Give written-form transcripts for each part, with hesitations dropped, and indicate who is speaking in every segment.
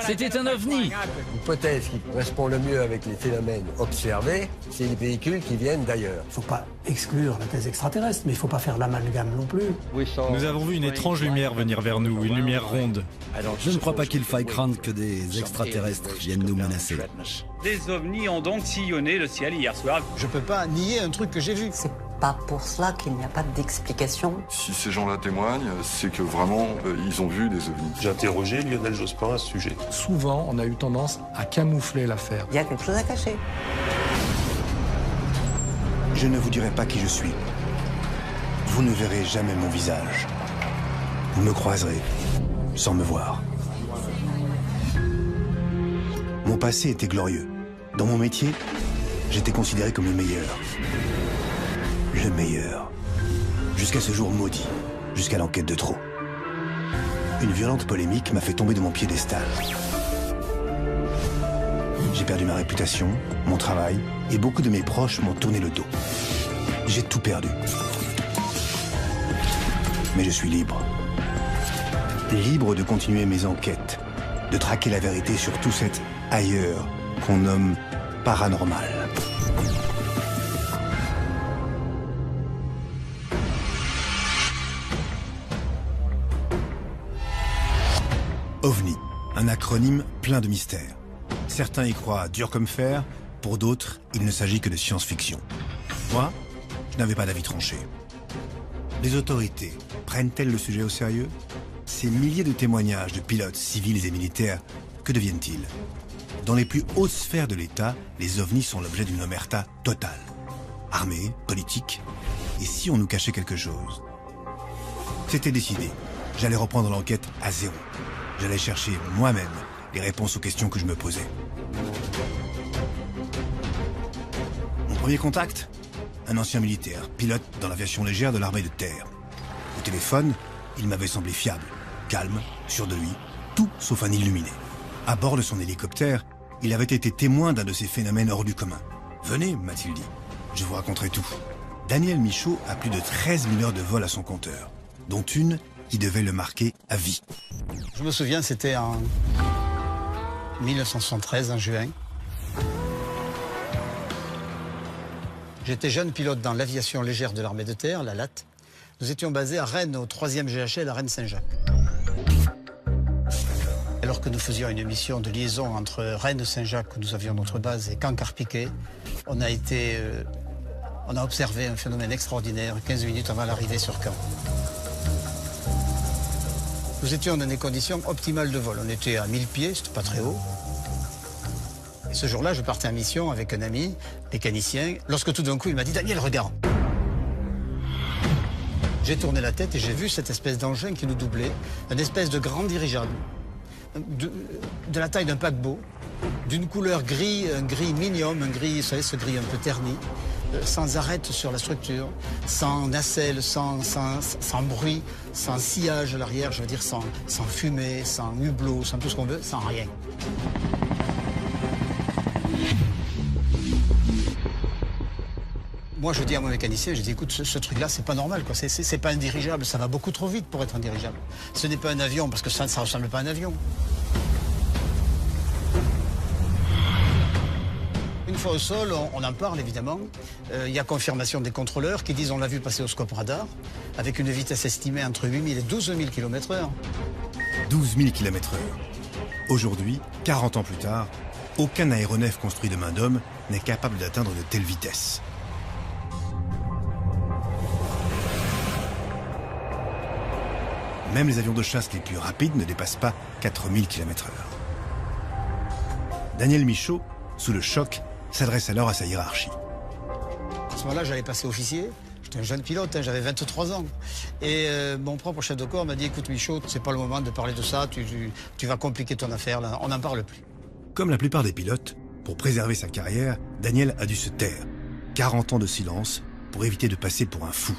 Speaker 1: C'était un ovni.
Speaker 2: L'hypothèse qui correspond le mieux avec les phénomènes observés, c'est les véhicules qui viennent d'ailleurs.
Speaker 3: Il ne faut pas exclure la thèse extraterrestre, mais il ne faut pas faire l'amalgame non plus.
Speaker 4: Nous avons vu une étrange lumière venir vers nous, une lumière ronde.
Speaker 5: Je ne crois pas qu'il faille craindre que des extraterrestres viennent nous menacer.
Speaker 6: Des ovnis ont donc sillonné le ciel hier soir.
Speaker 7: Je peux pas nier un truc que j'ai vu.
Speaker 8: C'est pas pour cela qu'il n'y a pas d'explication.
Speaker 9: Si ces gens-là témoignent, c'est que vraiment, ils ont vu des ovnis.
Speaker 10: J'ai interrogé Lionel Jospin à ce sujet.
Speaker 11: Souvent, on a eu tendance à camoufler l'affaire.
Speaker 8: Il y a quelque chose à cacher.
Speaker 12: Je ne vous dirai pas qui je suis. Vous ne verrez jamais mon visage. Vous me croiserez sans me voir. Mon passé était glorieux. Dans mon métier, j'étais considéré comme le meilleur. Le meilleur. Jusqu'à ce jour maudit, jusqu'à l'enquête de trop. Une violente polémique m'a fait tomber de mon piédestal. J'ai perdu ma réputation, mon travail, et beaucoup de mes proches m'ont tourné le dos. J'ai tout perdu. Mais je suis libre. Libre de continuer mes enquêtes, de traquer la vérité sur tout cet ailleurs qu'on nomme paranormal. OVNI, un acronyme plein de mystères. Certains y croient dur comme fer, pour d'autres, il ne s'agit que de science-fiction. Moi, je n'avais pas d'avis tranché. Les autorités prennent-elles le sujet au sérieux? Ces milliers de témoignages de pilotes civils et militaires, que deviennent-ils? Dans les plus hautes sphères de l'État, les ovnis sont l'objet d'une omerta totale. Armée, politique, et si on nous cachait quelque chose? C'était décidé. J'allais reprendre l'enquête à zéro. J'allais chercher moi-même les réponses aux questions que je me posais. Mon premier contact? Un ancien militaire, pilote dans l'aviation légère de l'armée de terre. Au téléphone, il m'avait semblé fiable, calme, sûr de lui, tout sauf un illuminé. À bord de son hélicoptère, il avait été témoin d'un de ces phénomènes hors du commun. « Venez, m'a-t-il dit, je vous raconterai tout. » Daniel Michaud a plus de 13 000 heures de vol à son compteur, dont une qui devait le marquer à vie.
Speaker 7: Je me souviens, c'était en 1973, en juin. J'étais jeune pilote dans l'aviation légère de l'armée de terre, la LAT. Nous étions basés à Rennes, au 3e GHL à Rennes-Saint-Jacques. Alors que nous faisions une mission de liaison entre Rennes-Saint-Jacques, où nous avions notre base, et Caen-Carpiquet, on a observé un phénomène extraordinaire 15 minutes avant l'arrivée sur Caen. Nous étions dans des conditions optimales de vol. On était à 1000 pieds, c'était pas très haut. Et ce jour-là, je partais en mission avec un ami, mécanicien, lorsque tout d'un coup, il m'a dit « Daniel, regarde !» J'ai tourné la tête et j'ai vu cette espèce d'engin qui nous doublait, une espèce de grand dirigeable, de la taille d'un paquebot, d'une couleur gris, un gris minium, un gris, vous savez, ce gris un peu terni, sans arête sur la structure, sans nacelle, sans bruit, sans sillage à l'arrière, je veux dire sans fumée, sans hublot, sans tout ce qu'on veut, sans rien. Moi, je dis à mon mécanicien, je dis, écoute, ce truc-là, c'est pas normal, quoi. C'est pas un dirigeable, ça va beaucoup trop vite pour être un dirigeable. Ce n'est pas un avion, parce que ça ne ressemble pas à un avion. Une fois au sol, on en parle, évidemment. Il y a confirmation des contrôleurs qui disent, on l'a vu passer au scope radar, avec une vitesse estimée entre 8 000 et 12 000 km/h.
Speaker 12: 12 000 km/h. Aujourd'hui, 40 ans plus tard, aucun aéronef construit de main d'homme n'est capable d'atteindre de telles vitesses. Même les avions de chasse les plus rapides ne dépassent pas 4000 km/h. Daniel Michaud, sous le choc, s'adresse alors à sa hiérarchie.
Speaker 7: À ce moment-là, j'allais passer officier. J'étais un jeune pilote, j'avais 23 ans. Et mon propre chef de corps m'a dit, écoute Michaud, c'est pas le moment de parler de ça, tu vas compliquer ton affaire, là. On n'en parle plus.
Speaker 12: Comme la plupart des pilotes, pour préserver sa carrière, Daniel a dû se taire. 40 ans de silence pour éviter de passer pour un fou.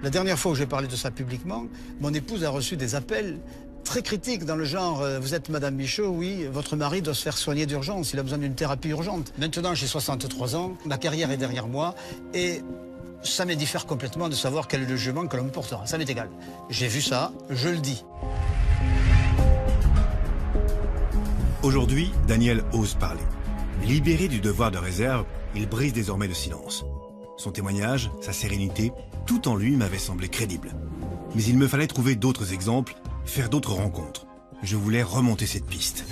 Speaker 7: La dernière fois où j'ai parlé de ça publiquement, mon épouse a reçu des appels très critiques dans le genre « Vous êtes Madame Michaud, oui, votre mari doit se faire soigner d'urgence, il a besoin d'une thérapie urgente. » Maintenant, j'ai 63 ans, ma carrière est derrière moi et ça m'indiffère complètement de savoir quel est le jugement que l'on me portera. Ça m'est égal. J'ai vu ça, je le dis.
Speaker 12: Aujourd'hui, Daniel ose parler. Libéré du devoir de réserve, il brise désormais le silence. Son témoignage, sa sérénité, tout en lui m'avait semblé crédible. Mais il me fallait trouver d'autres exemples, faire d'autres rencontres. Je voulais remonter cette piste.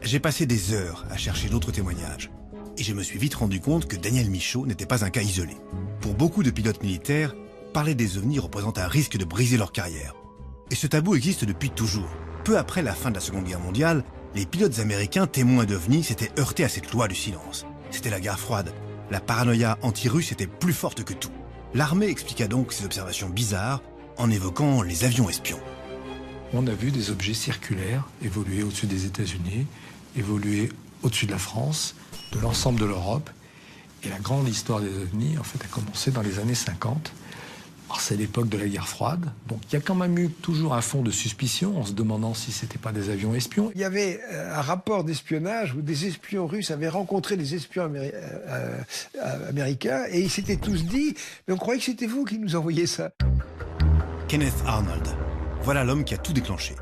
Speaker 12: J'ai passé des heures à chercher d'autres témoignages. Et je me suis vite rendu compte que Daniel Michaud n'était pas un cas isolé. Pour beaucoup de pilotes militaires, parler des ovnis représente un risque de briser leur carrière. Et ce tabou existe depuis toujours. Peu après la fin de la Seconde Guerre mondiale, les pilotes américains témoins d'ovnis s'étaient heurtés à cette loi du silence. C'était la guerre froide. La paranoïa anti-russe était plus forte que tout. L'armée expliqua donc ces observations bizarres en évoquant les avions espions.
Speaker 11: On a vu des objets circulaires évoluer au-dessus des États-Unis, évoluer au-dessus de la France, de l'ensemble de l'Europe. Et la grande histoire des ovnis, en fait, a commencé dans les années 50. Alors, c'est l'époque de la guerre froide. Donc, il y a quand même eu toujours un fond de suspicion en se demandant si c'était pas des avions espions.
Speaker 1: Il y avait un rapport d'espionnage où des espions russes avaient rencontré des espions américains et ils s'étaient tous dit « Mais on croyait que c'était vous qui nous envoyiez ça ».
Speaker 12: Kenneth Arnold. Voilà l'homme qui a tout déclenché.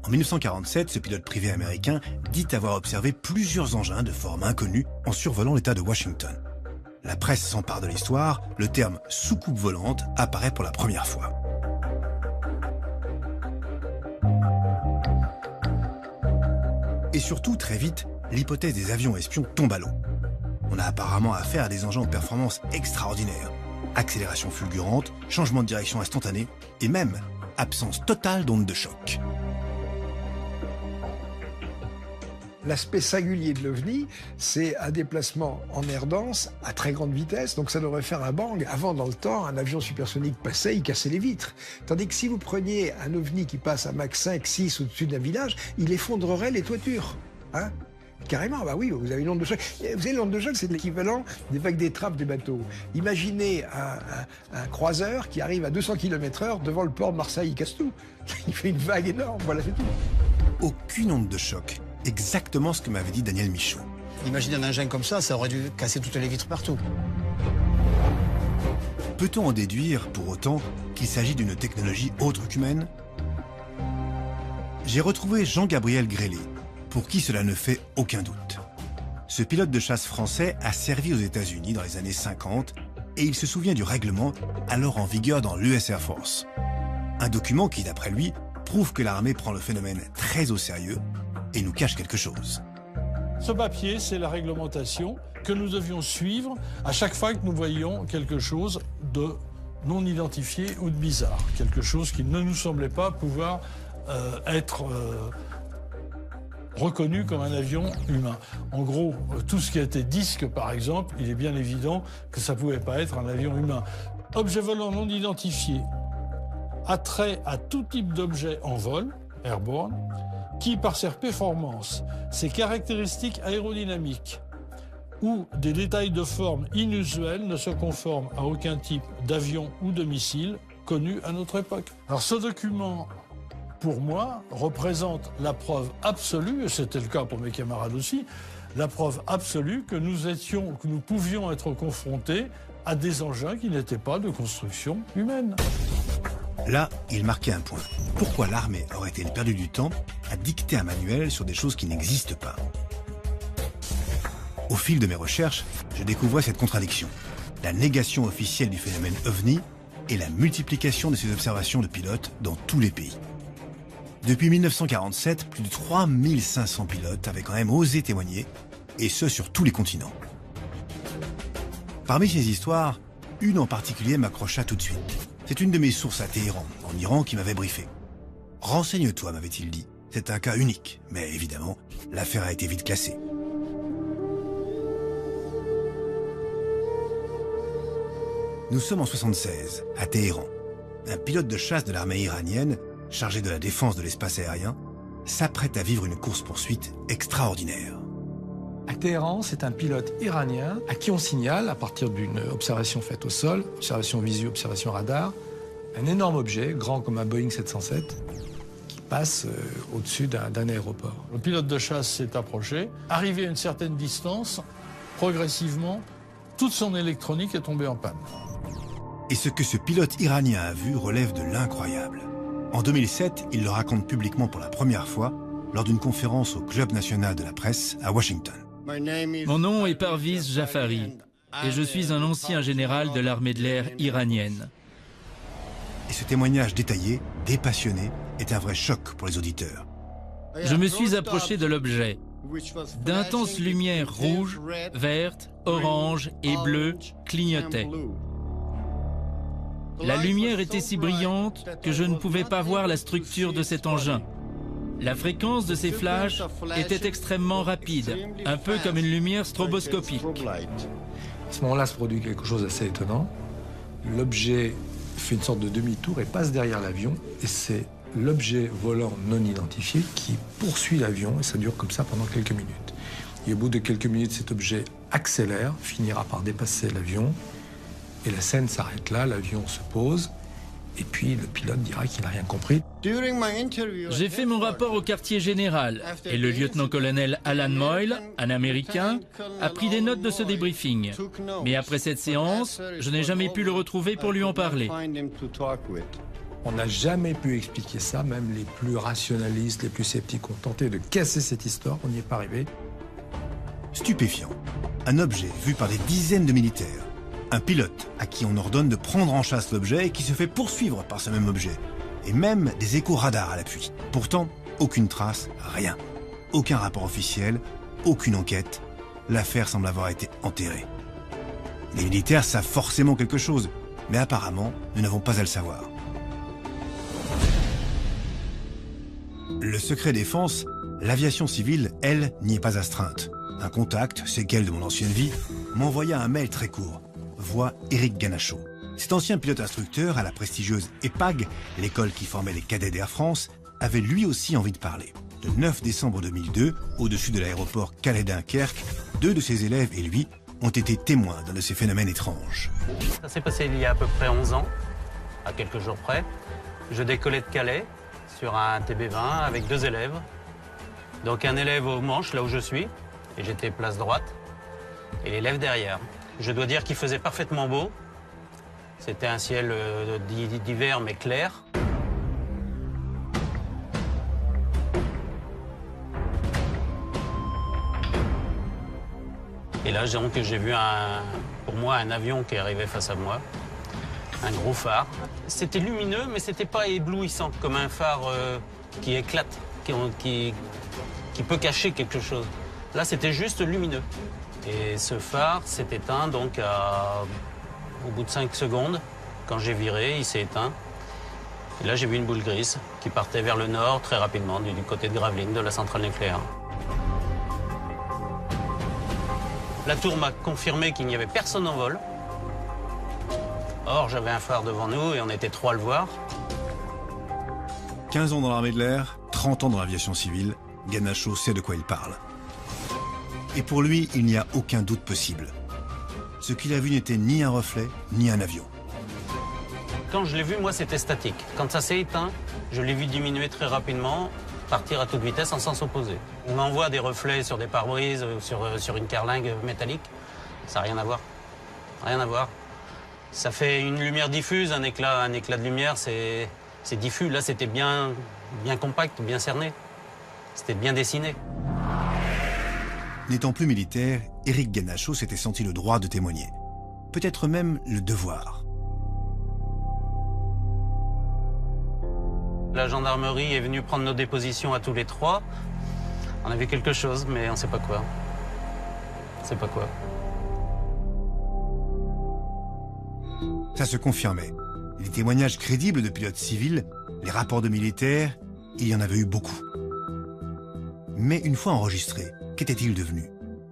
Speaker 12: En 1947, ce pilote privé américain dit avoir observé plusieurs engins de forme inconnue en survolant l'État de Washington. La presse s'empare de l'histoire, le terme « soucoupe volante » apparaît pour la première fois. Et surtout, très vite, l'hypothèse des avions espions tombe à l'eau. On a apparemment affaire à des engins aux performances extraordinaires. Accélération fulgurante, changement de direction instantané et même absence totale d'ondes de choc.
Speaker 1: L'aspect singulier de l'OVNI, c'est un déplacement en air dense à très grande vitesse, donc ça devrait faire un bang. Avant, dans le temps, un avion supersonique passait, il cassait les vitres. Tandis que si vous preniez un OVNI qui passe à Mach 5, 6 au-dessus d'un village, il effondrerait les toitures. Hein? Carrément, bah oui, vous avez une onde de choc. Vous savez, l'onde de choc, c'est l'équivalent des vagues d'étrave des bateaux. Imaginez un croiseur qui arrive à 200 km/h devant le port de Marseille, il casse tout. Il fait une vague énorme, voilà, c'est tout.
Speaker 12: Aucune onde de choc. Exactement ce que m'avait dit Daniel Michaud.
Speaker 7: Imaginez un engin comme ça aurait dû casser toutes les vitres partout.
Speaker 12: Peut-on en déduire, pour autant, qu'il s'agit d'une technologie autre qu'humaine? J'ai retrouvé Jean-Gabriel Grélé, pour qui cela ne fait aucun doute. Ce pilote de chasse français a servi aux États-Unis dans les années 50 et il se souvient du règlement alors en vigueur dans l'US Air Force. Un document qui, d'après lui, prouve que l'armée prend le phénomène très au sérieux et nous cache quelque chose.
Speaker 13: Ce papier, c'est la réglementation que nous devions suivre à chaque fois que nous voyions quelque chose de non identifié ou de bizarre. Quelque chose qui ne nous semblait pas pouvoir être reconnu comme un avion humain. En gros, tout ce qui était disque, par exemple, il est bien évident que ça ne pouvait pas être un avion humain. Objet volant non identifié a trait à tout type d'objet en vol, airborne, qui, par ses performances, ses caractéristiques aérodynamiques ou des détails de forme inusuels, ne se conforment à aucun type d'avion ou de missile connu à notre époque. Alors ce document, pour moi, représente la preuve absolue, et c'était le cas pour mes camarades aussi, la preuve absolue que nous pouvions être confrontés à des engins qui n'étaient pas de construction humaine.
Speaker 12: Là, il marquait un point. Pourquoi l'armée aurait-elle perdu du temps à dicter un manuel sur des choses qui n'existent pas? Au fil de mes recherches, je découvrais cette contradiction. La négation officielle du phénomène OVNI et la multiplication de ces observations de pilotes dans tous les pays. Depuis 1947, plus de 3500 pilotes avaient quand même osé témoigner, et ce sur tous les continents. Parmi ces histoires, une en particulier m'accrocha tout de suite. C'est une de mes sources à Téhéran, en Iran, qui m'avait briefé. « Renseigne-toi », m'avait-il dit. C'est un cas unique, mais évidemment, l'affaire a été vite classée. Nous sommes en 1976, à Téhéran. Un pilote de chasse de l'armée iranienne, chargé de la défense de l'espace aérien, s'apprête à vivre une course-poursuite extraordinaire.
Speaker 11: À Téhéran, c'est un pilote iranien à qui on signale, à partir d'une observation faite au sol, observation visu, observation radar, un énorme objet, grand comme un Boeing 707, qui passe au-dessus d'un aéroport.
Speaker 13: Le pilote de chasse s'est approché. Arrivé à une certaine distance, progressivement, toute son électronique est tombée en panne.
Speaker 12: Et ce que ce pilote iranien a vu relève de l'incroyable. En 2007, il le raconte publiquement pour la première fois, lors d'une conférence au Club national de la presse à Washington.
Speaker 14: Mon nom est Parviz Jafari et je suis un ancien général de l'armée de l'air iranienne.
Speaker 12: Et ce témoignage détaillé, dépassionné, est un vrai choc pour les auditeurs.
Speaker 14: Je me suis approché de l'objet. D'intenses lumières rouges, vertes, oranges et bleues clignotaient. La lumière était si brillante que je ne pouvais pas voir la structure de cet engin. La fréquence de ces flashs était extrêmement rapide, un peu comme une lumière stroboscopique.
Speaker 11: À ce moment-là se produit quelque chose d'assez étonnant. L'objet fait une sorte de demi-tour et passe derrière l'avion, et c'est l'objet volant non identifié qui poursuit l'avion, et ça dure comme ça pendant quelques minutes. Et au bout de quelques minutes, cet objet accélère, finira par dépasser l'avion, et la scène s'arrête là, l'avion se pose, et puis le pilote dira qu'il n'a rien compris.
Speaker 14: J'ai fait mon rapport au quartier général, et le lieutenant-colonel Alan Moyle, un Américain, a pris des notes de ce débriefing. Mais après cette séance, je n'ai jamais pu le retrouver pour lui en parler.
Speaker 11: On n'a jamais pu expliquer ça, même les plus rationalistes, les plus sceptiques ont tenté de casser cette histoire, on n'y est pas arrivé.
Speaker 12: Stupéfiant. Un objet vu par des dizaines de militaires. Un pilote à qui on ordonne de prendre en chasse l'objet et qui se fait poursuivre par ce même objet. Et même des échos radars à l'appui. Pourtant, aucune trace, rien. Aucun rapport officiel, aucune enquête. L'affaire semble avoir été enterrée. Les militaires savent forcément quelque chose, mais apparemment, nous n'avons pas à le savoir. Le secret défense, l'aviation civile, elle, n'y est pas astreinte. Un contact, séquelle de mon ancienne vie, m'envoya un mail très court. Voix Éric Ganachaud. Cet ancien pilote-instructeur à la prestigieuse EPAG, l'école qui formait les cadets d'Air France, avait lui aussi envie de parler. Le 9 décembre 2002, au-dessus de l'aéroport Calais-Dunkerque, 2 de ses élèves et lui ont été témoins d'un de ces phénomènes étranges.
Speaker 15: Ça s'est passé il y a à peu près 11 ans, à quelques jours près. Je décollais de Calais sur un TB20 avec 2 élèves. Donc un élève au manche, là où je suis, et j'étais place droite, et l'élève derrière. Je dois dire qu'il faisait parfaitement beau. C'était un ciel d'hiver mais clair. Et là, donc, j'ai vu pour moi un avion qui arrivait face à moi. Un gros phare. C'était lumineux, mais c'était pas éblouissant, comme un phare qui éclate, qui peut cacher quelque chose. Là, c'était juste lumineux. Et ce phare s'est éteint donc au bout de 5 secondes. Quand j'ai viré, il s'est éteint. Et là, j'ai vu une boule grise qui partait vers le nord très rapidement, du côté de Gravelines, de la centrale nucléaire. La tour m'a confirmé qu'il n'y avait personne en vol. Or, j'avais un phare devant nous et on était 3 à le voir.
Speaker 12: 15 ans dans l'armée de l'air, 30 ans dans l'aviation civile, Ganachaud sait de quoi il parle. Et pour lui, il n'y a aucun doute possible. Ce qu'il a vu n'était ni un reflet, ni un avion.
Speaker 15: Quand je l'ai vu, moi, c'était statique. Quand ça s'est éteint, je l'ai vu diminuer très rapidement, partir à toute vitesse en sens opposé. On envoie des reflets sur des pare-brises, sur une carlingue métallique. Ça n'a rien à voir. Rien à voir. Ça fait une lumière diffuse, un éclat de lumière, c'est diffus. Là, c'était bien compact, bien cerné. C'était bien dessiné.
Speaker 12: N'étant plus militaire, Éric Ganachaud s'était senti le droit de témoigner. Peut-être même le devoir.
Speaker 15: La gendarmerie est venue prendre nos dépositions à tous les 3. On a vu quelque chose, mais on ne sait pas quoi. On ne sait pas quoi.
Speaker 12: Ça se confirmait. Les témoignages crédibles de pilotes civils, les rapports de militaires, il y en avait eu beaucoup. Mais une fois enregistrés, qu'était-il devenu?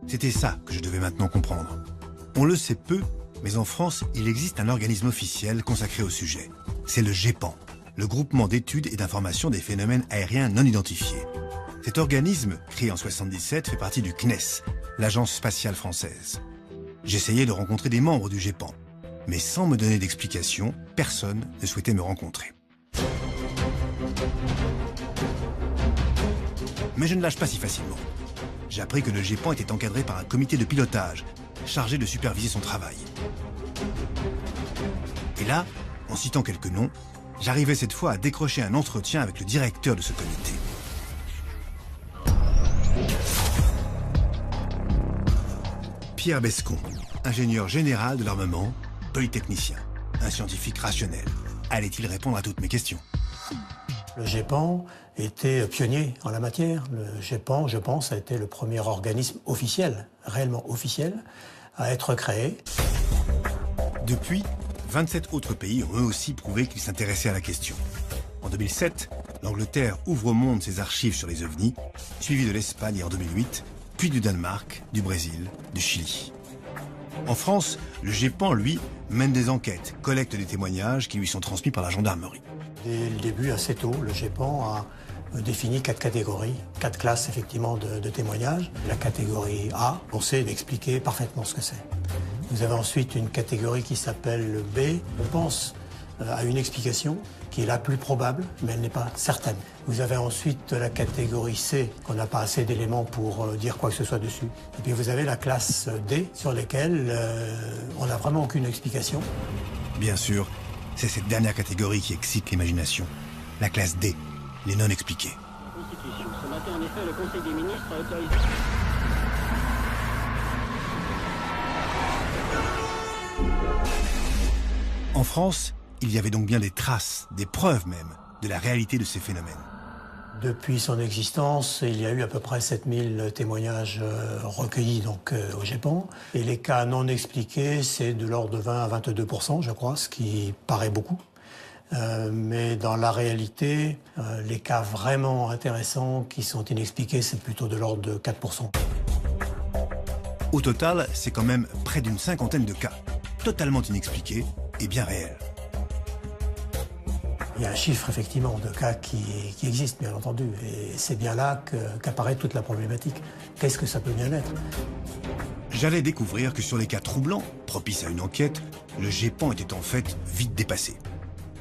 Speaker 12: C'était ça que je devais maintenant comprendre. On le sait peu, mais en France, il existe un organisme officiel consacré au sujet. C'est le GEPAN, le groupement d'études et d'informations des phénomènes aériens non identifiés. Cet organisme, créé en 1977, fait partie du CNES, l'agence spatiale française. J'essayais de rencontrer des membres du GEPAN, mais sans me donner d'explication, personne ne souhaitait me rencontrer. Mais je ne lâche pas si facilement. J'ai appris que le GEPAN était encadré par un comité de pilotage, chargé de superviser son travail. Et là, en citant quelques noms, j'arrivais cette fois à décrocher un entretien avec le directeur de ce comité. Pierre Bescon, ingénieur général de l'armement, polytechnicien, un scientifique rationnel. Allait-il répondre à toutes mes questions?
Speaker 3: Le GEPAN était pionnier en la matière. Le GEPAN, je pense, a été le premier organisme officiel, réellement officiel, à être créé.
Speaker 12: Depuis, 27 autres pays ont eux aussi prouvé qu'ils s'intéressaient à la question. En 2007, l'Angleterre ouvre au monde ses archives sur les ovnis, suivi de l'Espagne en 2008, puis du Danemark, du Brésil, du Chili. En France, le GEPAN, lui, mène des enquêtes, collecte des témoignages qui lui sont transmis par la gendarmerie.
Speaker 3: Dès le début, assez tôt, le GEPAN a défini 4 catégories, 4 classes effectivement de témoignages. La catégorie A, on sait expliquer parfaitement ce que c'est. Vous avez ensuite une catégorie qui s'appelle le B. On pense à une explication qui est la plus probable, mais elle n'est pas certaine. Vous avez ensuite la catégorie C, qu'on n'a pas assez d'éléments pour dire quoi que ce soit dessus. Et puis vous avez la classe D, sur laquelle on n'a vraiment aucune explication.
Speaker 12: Bien sûr, c'est cette dernière catégorie qui excite l'imagination. La classe D, les non expliqués.
Speaker 16: Ce matin, en effet, le Conseil des ministres a autorisé...
Speaker 12: En France, il y avait donc bien des traces, des preuves même, de la réalité de ces phénomènes.
Speaker 3: Depuis son existence, il y a eu à peu près 7000 témoignages recueillis donc, au GEPAN. Et les cas non expliqués, c'est de l'ordre de 20 à 22%, je crois, ce qui paraît beaucoup. Mais dans la réalité, les cas vraiment intéressants qui sont inexpliqués, c'est plutôt de l'ordre de 4%.
Speaker 12: Au total, c'est quand même près d'une cinquantaine de cas, totalement inexpliqués et bien réels.
Speaker 3: Il y a un chiffre, effectivement, de cas qui existent, bien entendu. Et c'est bien là qu'apparaît toute la problématique. Qu'est-ce que ça peut bien être?
Speaker 12: J'allais découvrir que sur les cas troublants, propices à une enquête, le GEPAN était en fait vite dépassé.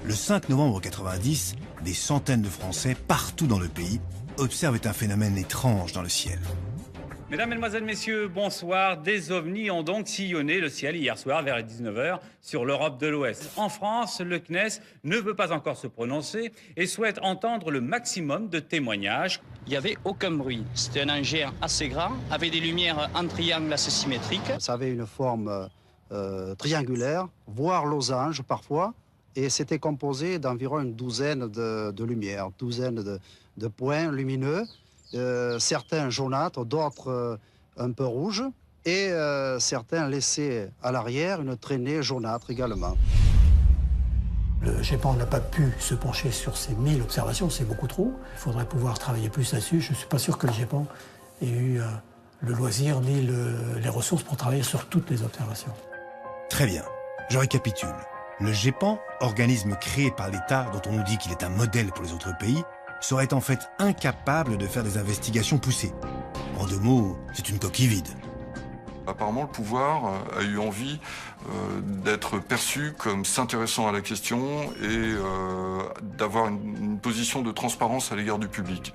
Speaker 12: Le 5 novembre 90, des centaines de Français, partout dans le pays, observent un phénomène étrange dans le ciel.
Speaker 6: Mesdames, Mesdemoiselles, Messieurs, bonsoir. Des ovnis ont donc sillonné le ciel hier soir vers les 19h sur l'Europe de l'Ouest. En France, le CNES ne veut pas encore se prononcer et souhaite entendre le maximum de témoignages.
Speaker 16: Il n'y avait aucun bruit. C'était un engin assez grand, avec des lumières en triangle assez symétriques.
Speaker 17: Ça avait une forme triangulaire, voire losange parfois, et c'était composé d'environ une douzaine de lumières, douzaine de points lumineux. Certains jaunâtres, d'autres un peu rouges, et certains laissaient à l'arrière une traînée jaunâtre également.
Speaker 3: Le GEPAN n'a pas pu se pencher sur ces 1000 observations, c'est beaucoup trop. Il faudrait pouvoir travailler plus là-dessus. Je ne suis pas sûr que le GEPAN ait eu le loisir ni les ressources pour travailler sur toutes les observations.
Speaker 12: Très bien, je récapitule. Le GEPAN, organisme créé par l'État dont on nous dit qu'il est un modèle pour les autres pays, serait en fait incapable de faire des investigations poussées. En 2 mots, c'est une coquille vide.
Speaker 9: Apparemment, le pouvoir a eu envie d'être perçu comme s'intéressant à la question et d'avoir une position de transparence à l'égard du public.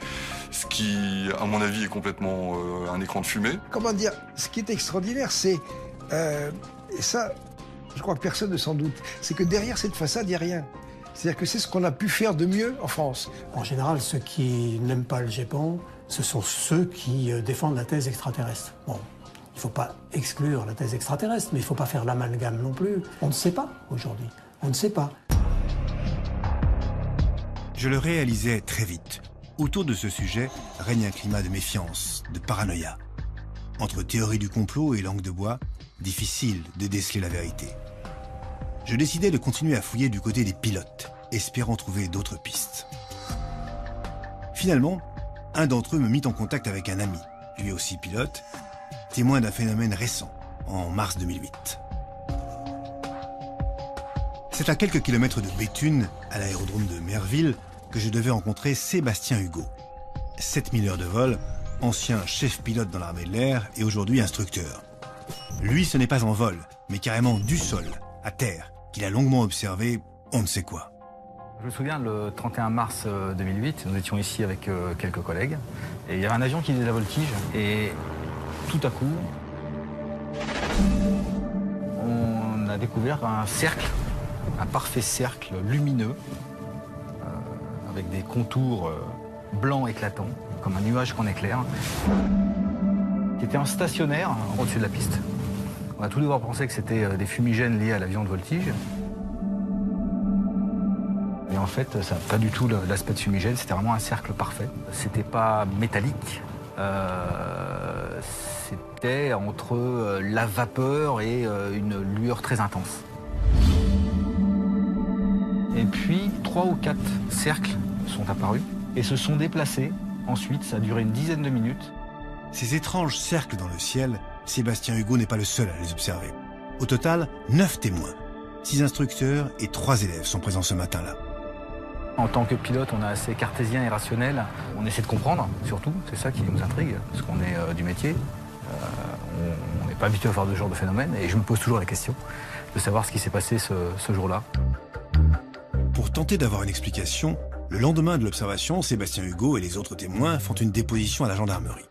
Speaker 9: Ce qui, à mon avis, est complètement un écran de fumée.
Speaker 1: Comment dire, ce qui est extraordinaire, c'est, et ça, je crois que personne ne s'en doute, c'est que derrière cette façade, il n'y a rien. C'est-à-dire que c'est ce qu'on a pu faire de mieux en France.
Speaker 3: En général, ceux qui n'aiment pas le GEPAN, ce sont ceux qui défendent la thèse extraterrestre. Bon, il ne faut pas exclure la thèse extraterrestre, mais il ne faut pas faire l'amalgame non plus. On ne sait pas aujourd'hui. On ne sait pas.
Speaker 12: Je le réalisais très vite. Autour de ce sujet règne un climat de méfiance, de paranoïa. Entre théorie du complot et langue de bois, difficile de déceler la vérité. Je décidai de continuer à fouiller du côté des pilotes, espérant trouver d'autres pistes. Finalement, un d'entre eux me mit en contact avec un ami, lui aussi pilote, témoin d'un phénomène récent, en mars 2008. C'est à quelques kilomètres de Béthune, à l'aérodrome de Merville, que je devais rencontrer Sébastien Hugo. 7000 heures de vol, ancien chef pilote dans l'armée de l'air et aujourd'hui instructeur. Lui, ce n'est pas en vol, mais carrément du sol, à terre, qu'il a longuement observé on ne sait quoi.
Speaker 18: Je me souviens, le 31 mars 2008, nous étions ici avec quelques collègues, et il y avait un avion qui faisait la voltige, et tout à coup, on a découvert un cercle, un parfait cercle lumineux, avec des contours blancs éclatants, comme un nuage qu'on éclaire, qui était en stationnaire au-dessus de la piste. On a tout d'abord pensé que c'était des fumigènes liés à l'avion de voltige. Et en fait, ça n'a pas du tout l'aspect de fumigène, c'était vraiment un cercle parfait. C'était pas métallique, c'était entre la vapeur et une lueur très intense. Et puis, 3 ou 4 cercles sont apparus et se sont déplacés. Ensuite, ça a duré une dizaine de minutes.
Speaker 12: Ces étranges cercles dans le ciel, Sébastien Hugo n'est pas le seul à les observer. Au total, 9 témoins, 6 instructeurs et 3 élèves sont présents ce matin-là.
Speaker 18: En tant que pilote, on est assez cartésien et rationnel. On essaie de comprendre, surtout. C'est ça qui nous intrigue, parce qu'on est du métier. On n'est pas habitué à voir ce genre de phénomène. Et je me pose toujours la question de savoir ce qui s'est passé ce jour-là.
Speaker 12: Pour tenter d'avoir une explication, le lendemain de l'observation, Sébastien Hugo et les autres témoins font une déposition à la gendarmerie.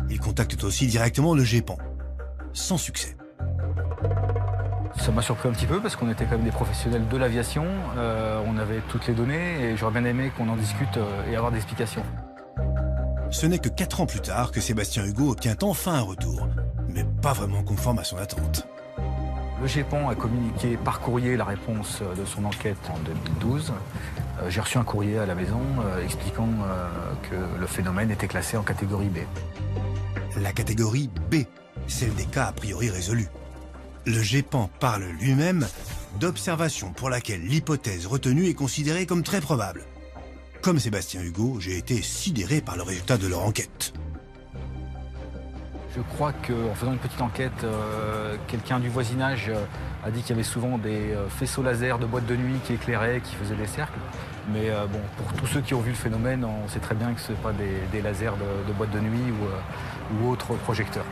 Speaker 12: Ils contactent aussi directement le GEPAN. Sans succès.
Speaker 18: Ça m'a surpris un petit peu parce qu'on était quand même des professionnels de l'aviation. On avait toutes les données et j'aurais bien aimé qu'on en discute et avoir des explications.
Speaker 12: Ce n'est que 4 ans plus tard que Sébastien Hugo obtient enfin un retour, mais pas vraiment conforme à son attente.
Speaker 18: Le GEPAN a communiqué par courrier la réponse de son enquête en 2012. J'ai reçu un courrier à la maison expliquant que le phénomène était classé en catégorie B.
Speaker 12: La catégorie B, celle des cas a priori résolus. Le GEPAN parle lui-même d'observation pour laquelle l'hypothèse retenue est considérée comme très probable. Comme Sébastien Hugo, j'ai été sidéré par le résultat de leur enquête.
Speaker 18: Je crois qu'en faisant une petite enquête, quelqu'un du voisinage a dit qu'il y avait souvent des faisceaux laser de boîtes de nuit qui éclairaient, qui faisaient des cercles. Mais bon, pour tous ceux qui ont vu le phénomène, on sait très bien que ce n'est pas des lasers de boîtes de nuit ou autres projecteurs.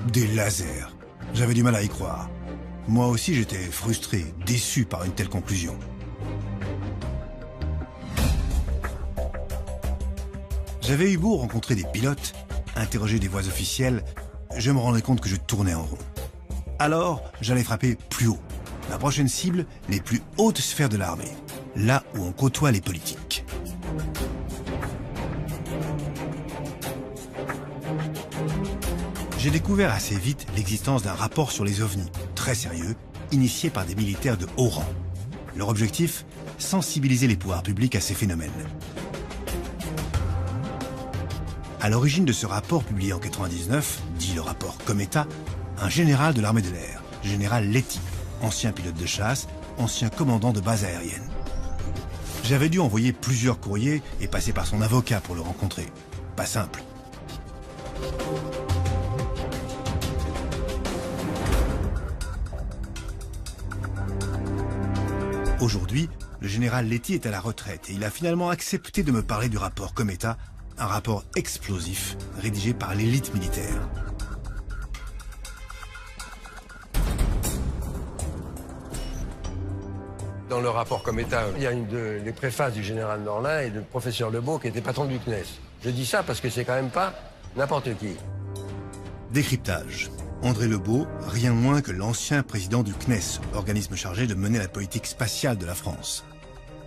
Speaker 12: Des lasers. J'avais du mal à y croire. Moi aussi, j'étais frustré, déçu par une telle conclusion. J'avais eu beau rencontrer des pilotes, interroger des voix officielles, je me rendais compte que je tournais en rond. Alors, j'allais frapper plus haut. Ma prochaine cible, les plus hautes sphères de l'armée. Là où on côtoie les politiques. J'ai découvert assez vite l'existence d'un rapport sur les ovnis, très sérieux, initié par des militaires de haut rang. Leur objectif, sensibiliser les pouvoirs publics à ces phénomènes. À l'origine de ce rapport publié en 1999, dit le rapport Cometa, un général de l'armée de l'air, général Letty, ancien pilote de chasse, ancien commandant de base aérienne. J'avais dû envoyer plusieurs courriers et passer par son avocat pour le rencontrer. Pas simple. Aujourd'hui, le général Letty est à la retraite et il a finalement accepté de me parler du rapport Cometa, un rapport explosif rédigé par l'élite militaire.
Speaker 2: Dans le rapport Cometa, il y a les préfaces du général Norlin et du professeur Lebeau qui était patron du CNES. Je dis ça parce que c'est quand même pas n'importe qui.
Speaker 12: Décryptage. André Lebeau, rien moins que l'ancien président du CNES, organisme chargé de mener la politique spatiale de la France.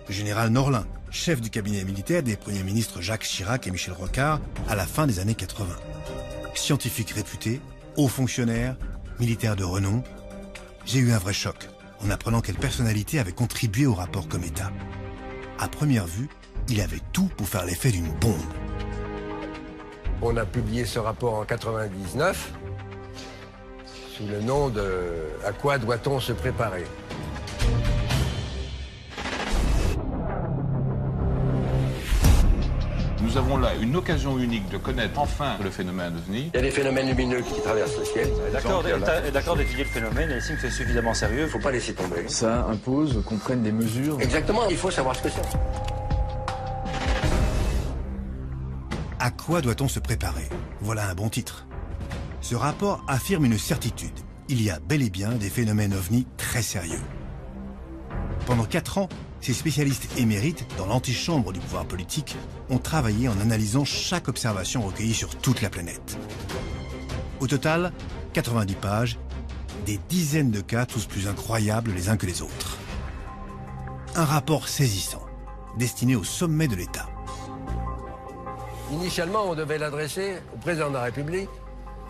Speaker 12: Le général Norlin, chef du cabinet militaire des premiers ministres Jacques Chirac et Michel Rocard à la fin des années 80. Scientifique réputé, haut fonctionnaire, militaire de renom, j'ai eu un vrai choc en apprenant quelle personnalité avait contribué au rapport Cometa. À première vue, il avait tout pour faire l'effet d'une bombe.
Speaker 2: On a publié ce rapport en 99 sous le nom de « À quoi doit-on se préparer ?»
Speaker 19: Nous avons là une occasion unique de connaître enfin le phénomène OVNI.
Speaker 2: Il y a des phénomènes lumineux qui traversent le ciel.
Speaker 20: D'accord d'étudier le phénomène et estime que c'est suffisamment sérieux.
Speaker 2: Faut pas laisser tomber.
Speaker 20: Ça impose qu'on prenne des mesures.
Speaker 2: Exactement, il faut savoir ce que c'est.
Speaker 12: À quoi doit-on se préparer? Voilà un bon titre. Ce rapport affirme une certitude. Il y a bel et bien des phénomènes ovnis très sérieux. Pendant 4 ans, ces spécialistes émérites, dans l'antichambre du pouvoir politique, ont travaillé en analysant chaque observation recueillie sur toute la planète. Au total, 90 pages, des dizaines de cas, tous plus incroyables les uns que les autres. Un rapport saisissant, destiné au sommet de l'État.
Speaker 2: Initialement, on devait l'adresser au président de la République,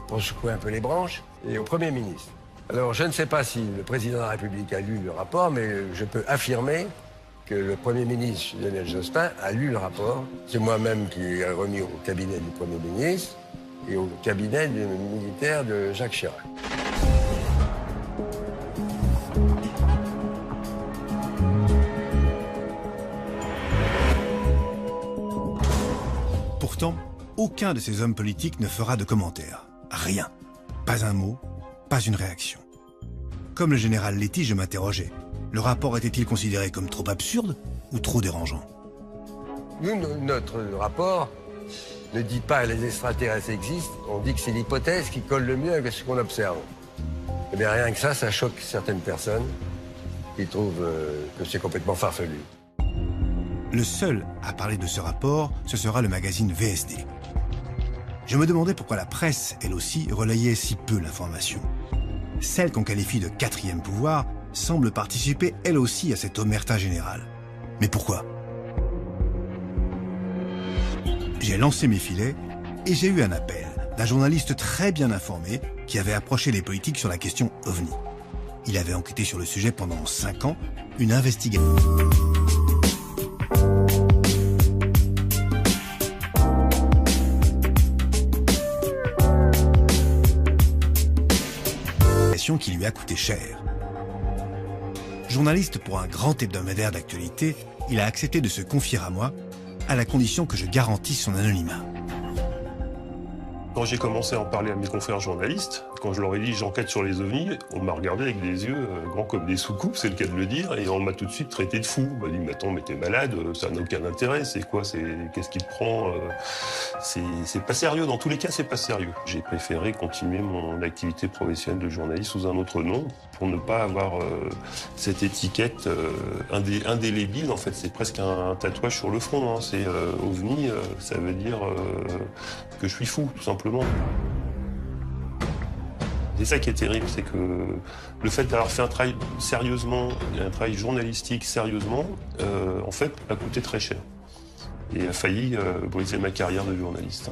Speaker 2: pour secouer un peu les branches, et au Premier ministre. Alors, je ne sais pas si le président de la République a lu le rapport, mais je peux affirmer que le Premier ministre, Lionel Jospin, a lu le rapport. C'est moi-même qui ai remis au cabinet du Premier ministre et au cabinet du militaire de Jacques Chirac.
Speaker 12: Pourtant, aucun de ces hommes politiques ne fera de commentaires. Rien. Pas un mot, pas une réaction. Comme le général Letty, je m'interrogeais. Le rapport était-il considéré comme trop absurde ou trop dérangeant?
Speaker 2: Nous, notre rapport ne dit pas que les extraterrestres existent, on dit que c'est l'hypothèse qui colle le mieux avec ce qu'on observe. Eh bien, rien que ça choque certaines personnes qui trouvent que c'est complètement farfelu.
Speaker 12: Le seul à parler de ce rapport, ce sera le magazine VSD. Je me demandais pourquoi la presse, elle aussi, relayait si peu l'information. Celle qu'on qualifie de quatrième pouvoir semble participer elle aussi à cette omerta générale. Mais pourquoi? J'ai lancé mes filets et j'ai eu un appel d'un journaliste très bien informé qui avait approché les politiques sur la question OVNI. Il avait enquêté sur le sujet pendant 5 ans, une investigation. Qui lui a coûté cher. Journaliste pour un grand hebdomadaire d'actualité, il a accepté de se confier à moi, à la condition que je garantisse son anonymat.
Speaker 10: Quand j'ai commencé à en parler à mes confrères journalistes, quand je leur ai dit j'enquête sur les ovnis, on m'a regardé avec des yeux grands comme des soucoupes, c'est le cas de le dire, et on m'a tout de suite traité de fou. On m'a dit mais attends, mais t'es malade, ça n'a aucun intérêt, c'est quoi, qu'est-ce qui te prend, c'est pas sérieux, dans tous les cas c'est pas sérieux. J'ai préféré continuer mon activité professionnelle de journaliste sous un autre nom pour ne pas avoir cette étiquette indélébile. En fait, c'est presque un tatouage sur le front, hein. C'est ovni, ça veut dire que je suis fou, tout simplement. C'est ça qui est terrible, c'est que le fait d'avoir fait un travail sérieusement, un travail journalistique sérieusement, en fait, a coûté très cher. Et a failli briser ma carrière de journaliste.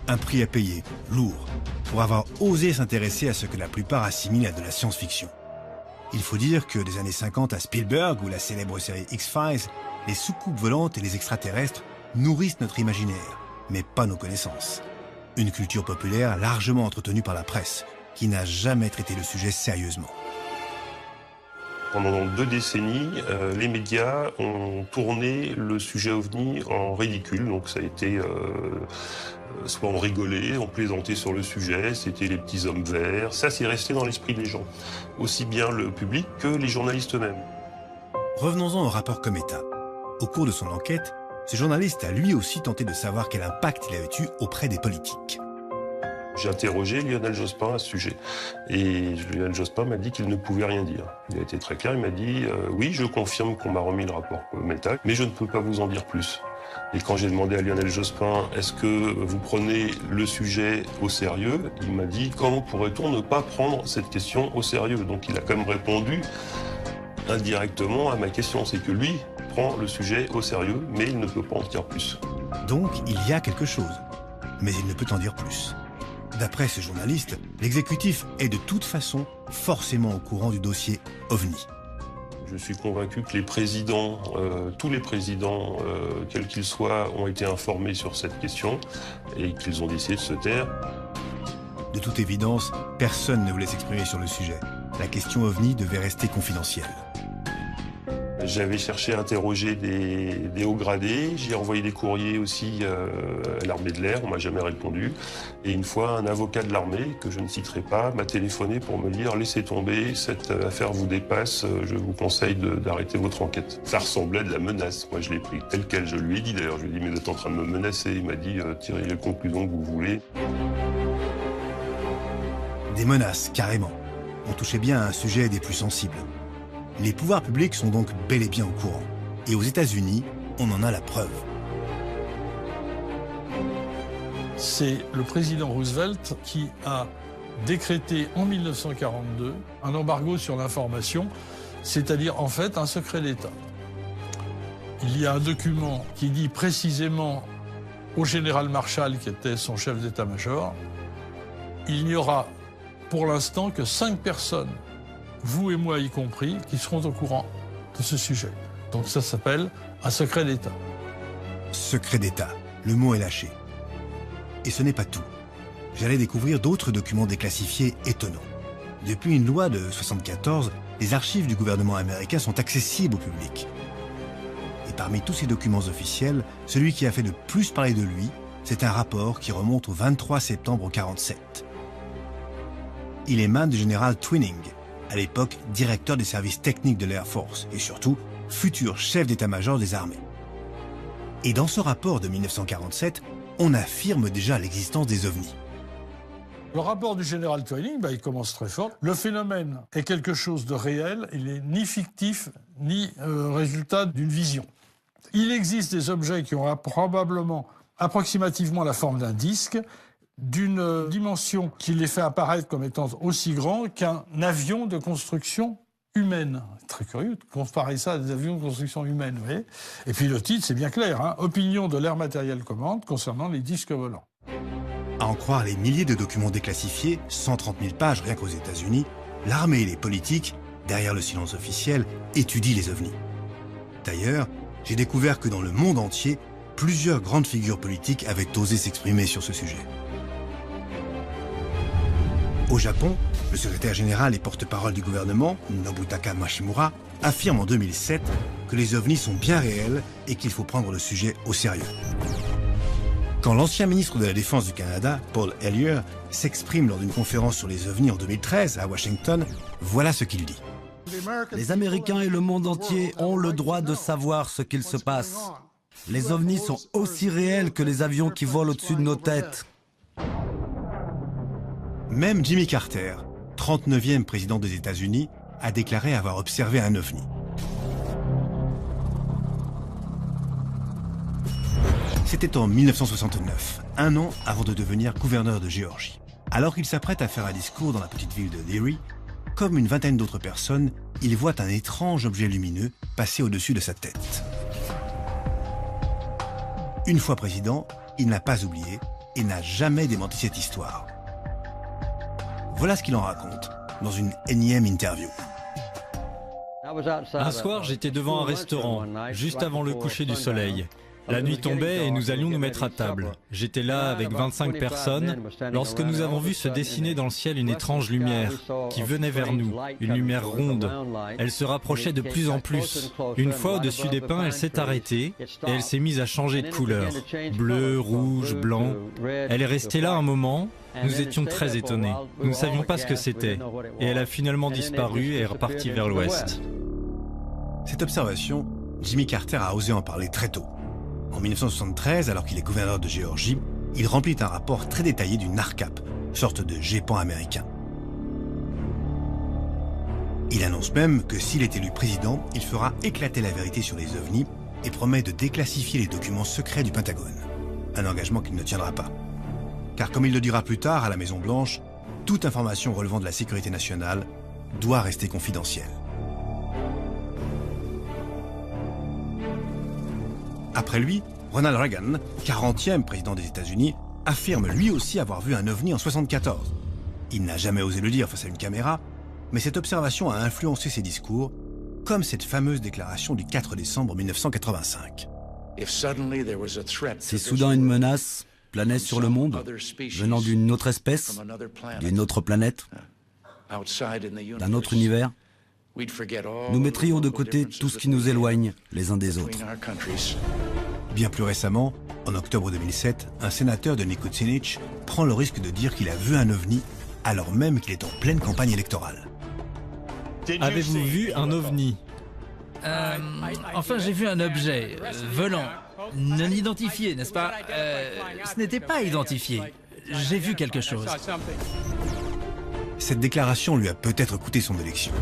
Speaker 12: Un prix à payer, lourd, pour avoir osé s'intéresser à ce que la plupart assimilent à de la science-fiction. Il faut dire que des années 50 à Spielberg ou la célèbre série X-Files, les soucoupes volantes et les extraterrestres nourrissent notre imaginaire, mais pas nos connaissances. Une culture populaire largement entretenue par la presse, qui n'a jamais traité le sujet sérieusement.
Speaker 10: Pendant 2 décennies, les médias ont tourné le sujet OVNI en ridicule. Donc ça a été, soit on rigolait, on plaisantait sur le sujet, c'était les petits hommes verts. Ça, c'est resté dans l'esprit des gens, aussi bien le public que les journalistes eux-mêmes.
Speaker 12: Revenons-en au rapport Cometa. Au cours de son enquête, ce journaliste a lui aussi tenté de savoir quel impact il avait eu auprès des politiques.
Speaker 10: J'ai interrogé Lionel Jospin à ce sujet. Et Lionel Jospin m'a dit qu'il ne pouvait rien dire. Il a été très clair, il m'a dit oui, je confirme qu'on m'a remis le rapport Cometa, mais je ne peux pas vous en dire plus. Et quand j'ai demandé à Lionel Jospin, est-ce que vous prenez le sujet au sérieux, il m'a dit, comment pourrait-on ne pas prendre cette question au sérieux? Donc il a quand même répondu indirectement à ma question, c'est que lui prend le sujet au sérieux, mais il ne peut pas en dire plus.
Speaker 12: Donc il y a quelque chose, mais il ne peut en dire plus. D'après ce journaliste, l'exécutif est de toute façon forcément au courant du dossier OVNI.
Speaker 10: Je suis convaincu que les présidents, tous les présidents, quels qu'ils soient, ont été informés sur cette question et qu'ils ont décidé de se taire.
Speaker 12: De toute évidence, personne ne voulait s'exprimer sur le sujet. La question OVNI devait rester confidentielle.
Speaker 10: J'avais cherché à interroger des hauts gradés, j'ai envoyé des courriers aussi à l'armée de l'air, on m'a jamais répondu. Et une fois, un avocat de l'armée, que je ne citerai pas, m'a téléphoné pour me dire « Laissez tomber, cette affaire vous dépasse, je vous conseille d'arrêter votre enquête ». Ça ressemblait à de la menace, moi je l'ai pris tel quel, je lui ai dit d'ailleurs, je lui ai dit « Mais vous êtes en train de me menacer », il m'a dit « Tirez les conclusions que vous voulez ».
Speaker 12: Des menaces, carrément. On touchait bien à un sujet des plus sensibles. Les pouvoirs publics sont donc bel et bien au courant. Et aux États-Unis, on en a la preuve.
Speaker 13: C'est le président Roosevelt qui a décrété en 1942 un embargo sur l'information, c'est-à-dire en fait un secret d'État. Il y a un document qui dit précisément au général Marshall, qui était son chef d'état-major, il n'y aura pour l'instant que 5 personnes, vous et moi y compris, qui seront au courant de ce sujet. Donc ça s'appelle un secret d'État.
Speaker 12: Secret d'État, le mot est lâché. Et ce n'est pas tout. J'allais découvrir d'autres documents déclassifiés étonnants. Depuis une loi de 1974, les archives du gouvernement américain sont accessibles au public. Et parmi tous ces documents officiels, celui qui a fait le plus parler de lui, c'est un rapport qui remonte au 23 septembre 1947. Il émane du général Twining, à l'époque directeur des services techniques de l'Air Force et surtout futur chef d'état-major des armées. Et dans ce rapport de 1947, on affirme déjà l'existence des ovnis.
Speaker 13: Le rapport du général Twining, il commence très fort. Le phénomène est quelque chose de réel, il n'est ni fictif, ni résultat d'une vision. Il existe des objets qui ont probablement, approximativement la forme d'un disque, d'une dimension qui les fait apparaître comme étant aussi grand qu'un avion de construction humaine. Très curieux de comparer ça à des avions de construction humaine, vous voyez. Et puis le titre, c'est bien clair, hein, Opinion de l'Air Materiel Command concernant les disques volants.
Speaker 12: À en croire les milliers de documents déclassifiés, 130 000 pages rien qu'aux États-Unis, l'armée et les politiques, derrière le silence officiel, étudient les ovnis. D'ailleurs, j'ai découvert que dans le monde entier, plusieurs grandes figures politiques avaient osé s'exprimer sur ce sujet. Au Japon, le secrétaire général et porte-parole du gouvernement, Nobutaka Mashimura, affirme en 2007 que les ovnis sont bien réels et qu'il faut prendre le sujet au sérieux. Quand l'ancien ministre de la Défense du Canada, Paul Hellyer, s'exprime lors d'une conférence sur les ovnis en 2013 à Washington, voilà ce qu'il dit.
Speaker 5: Les Américains et le monde entier ont le droit de savoir ce qu'il se passe. Les ovnis sont aussi réels que les avions qui volent au-dessus de nos têtes.
Speaker 12: Même Jimmy Carter, 39e président des États-Unis, a déclaré avoir observé un ovni. C'était en 1969, un an avant de devenir gouverneur de Géorgie. Alors qu'il s'apprête à faire un discours dans la petite ville de Leary, comme une vingtaine d'autres personnes, il voit un étrange objet lumineux passer au-dessus de sa tête. Une fois président, il n'a pas oublié et n'a jamais démenti cette histoire. Voilà ce qu'il en raconte dans une énième interview.
Speaker 4: Un soir, j'étais devant un restaurant, juste avant le coucher du soleil. La nuit tombait et nous allions nous mettre à table. J'étais là avec 25 personnes lorsque nous avons vu se dessiner dans le ciel une étrange lumière qui venait vers nous, une lumière ronde. Elle se rapprochait de plus en plus. Une fois au-dessus des pins, elle s'est arrêtée et elle s'est mise à changer de couleur. Bleu, rouge, blanc. Elle est restée là un moment. Nous étions très étonnés. Nous ne savions pas ce que c'était. Et elle a finalement disparu et est repartie vers l'ouest.
Speaker 12: Cette observation, Jimmy Carter a osé en parler très tôt. En 1973, alors qu'il est gouverneur de Géorgie, il remplit un rapport très détaillé du NARCAP, sorte de GEPAN américain. Il annonce même que s'il est élu président, il fera éclater la vérité sur les ovnis et promet de déclassifier les documents secrets du Pentagone. Un engagement qu'il ne tiendra pas. Car comme il le dira plus tard à la Maison-Blanche, toute information relevant de la sécurité nationale doit rester confidentielle. Après lui, Ronald Reagan, 40e président des États-Unis, affirme lui aussi avoir vu un ovni en 1974. Il n'a jamais osé le dire face à une caméra, mais cette observation a influencé ses discours, comme cette fameuse déclaration du 4 décembre 1985.
Speaker 5: Si soudain une menace planait sur le monde, venant d'une autre espèce, d'une autre planète, d'un autre univers, nous mettrions de côté tout ce qui nous éloigne les uns des autres.
Speaker 12: Bien plus récemment, en octobre 2007, un sénateur de Nikotinich prend le risque de dire qu'il a vu un ovni alors même qu'il est en pleine campagne électorale.
Speaker 4: Avez-vous vu un ovni?
Speaker 14: Enfin, j'ai vu un objet volant, non identifié, n'est-ce pas? Ce n'était pas identifié. J'ai vu quelque chose.
Speaker 12: Cette déclaration lui a peut-être coûté son élection.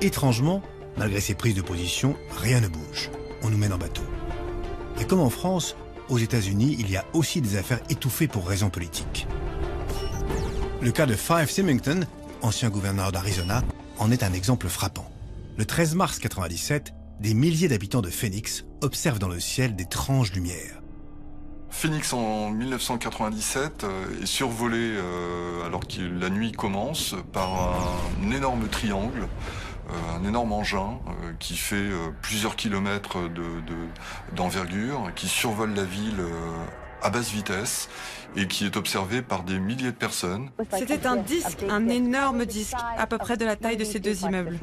Speaker 12: Étrangement, malgré ses prises de position, rien ne bouge. On nous mène en bateau. Et comme en France, aux États-Unis, il y a aussi des affaires étouffées pour raisons politiques. Le cas de Fife Symington, ancien gouverneur d'Arizona, en est un exemple frappant. Le 13 mars 1997, des milliers d'habitants de Phoenix observent dans le ciel d'étranges lumières.
Speaker 9: Phoenix en 1997 est survolé alors que la nuit commence par un énorme triangle, un énorme engin qui fait plusieurs kilomètres d'envergure, qui survole la ville à basse vitesse et qui est observé par des milliers de personnes.
Speaker 21: C'était un disque, un énorme disque, à peu près de la taille de ces deux immeubles.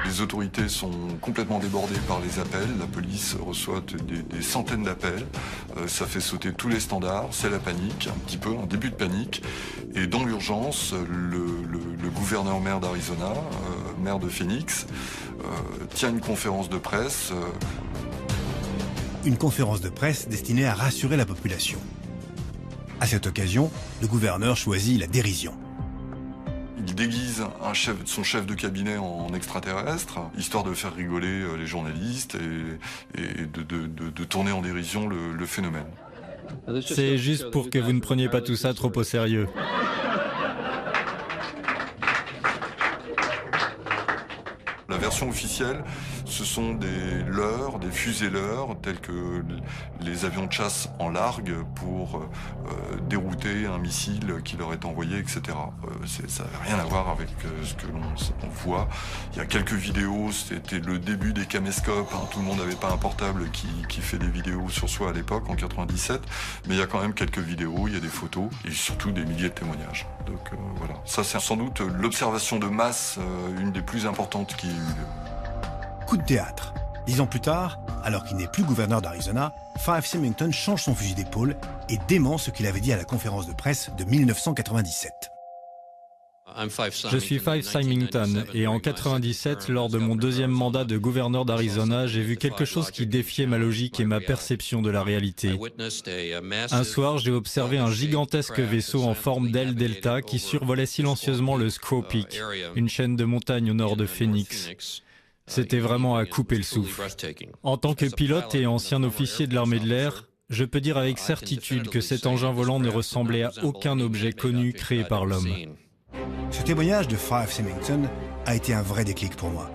Speaker 9: Les autorités sont complètement débordées par les appels. La police reçoit des centaines d'appels. Ça fait sauter tous les standards. C'est la panique, un petit peu, un début de panique. Et dans l'urgence, le gouverneur-maire d'Arizona, maire de Phoenix, tient une conférence de presse.
Speaker 12: Une conférence de presse destinée à rassurer la population. À cette occasion, le gouverneur choisit la dérision.
Speaker 9: Il déguise son chef de cabinet en extraterrestre, histoire de faire rigoler les journalistes et de tourner en dérision le phénomène.
Speaker 4: C'est juste pour que vous ne preniez pas tout ça trop au sérieux.
Speaker 9: La version officielle, ce sont des leurres, des fusées-leurres, tels que les avions de chasse en largue pour dérouter un missile qui leur est envoyé, etc. Ça n'a rien à voir avec ce que l'on voit. Il y a quelques vidéos, c'était le début des caméscopes, hein. Tout le monde n'avait pas un portable qui fait des vidéos sur soi à l'époque, en 97, mais il y a quand même quelques vidéos, il y a des photos, et surtout des milliers de témoignages. Donc voilà, ça c'est sans doute l'observation de masse, une des plus importantes qui ait eu lieu.
Speaker 12: Coup de théâtre. 10 ans plus tard, alors qu'il n'est plus gouverneur d'Arizona, Fife Symington change son fusil d'épaule et dément ce qu'il avait dit à la conférence de presse de 1997.
Speaker 4: Je suis Fife Symington et en 1997, lors de mon deuxième mandat de gouverneur d'Arizona, j'ai vu quelque chose qui défiait ma logique et ma perception de la réalité. Un soir, j'ai observé un gigantesque vaisseau en forme d'aile delta qui survolait silencieusement le Squaw Peak, une chaîne de montagnes au nord de Phoenix. C'était vraiment à couper le souffle. En tant que pilote et ancien officier de l'armée de l'air, je peux dire avec certitude que cet engin volant ne ressemblait à aucun objet connu créé par l'homme.
Speaker 12: Ce témoignage de Fife Symington a été un vrai déclic pour moi.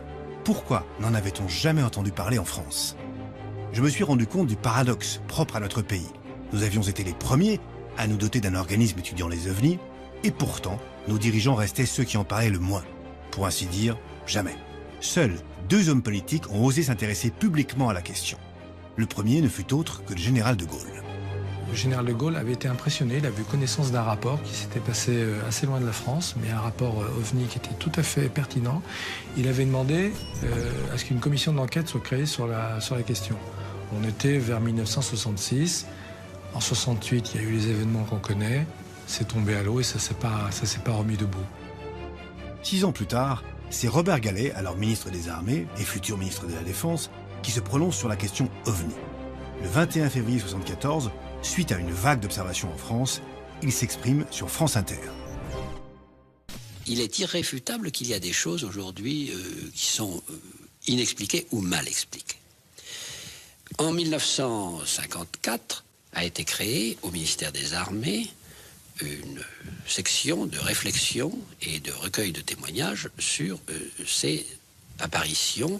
Speaker 12: Pourquoi n'en avait-on jamais entendu parler en France? Je me suis rendu compte du paradoxe propre à notre pays. Nous avions été les premiers à nous doter d'un organisme étudiant les ovnis, et pourtant, nos dirigeants restaient ceux qui en parlaient le moins. Pour ainsi dire, jamais. Seuls 2 hommes politiques ont osé s'intéresser publiquement à la question. Le premier ne fut autre que le général de Gaulle.
Speaker 11: Le général de Gaulle avait été impressionné, il avait eu connaissance d'un rapport qui s'était passé assez loin de la France, mais un rapport OVNI qui était tout à fait pertinent. Il avait demandé à ce qu'une commission d'enquête soit créée sur la question. On était vers 1966. En 68, il y a eu les événements qu'on connaît. C'est tombé à l'eau et ça s'est pas remis debout.
Speaker 12: 6 ans plus tard, c'est Robert Galet, alors ministre des Armées et futur ministre de la Défense, qui se prononce sur la question OVNI. Le 21 février 1974, suite à une vague d'observations en France, il s'exprime sur France Inter.
Speaker 22: Il est irréfutable qu'il y a des choses aujourd'hui qui sont inexpliquées ou mal expliquées. En 1954 a été créée au ministère des Armées une section de réflexion et de recueil de témoignages sur ces apparitions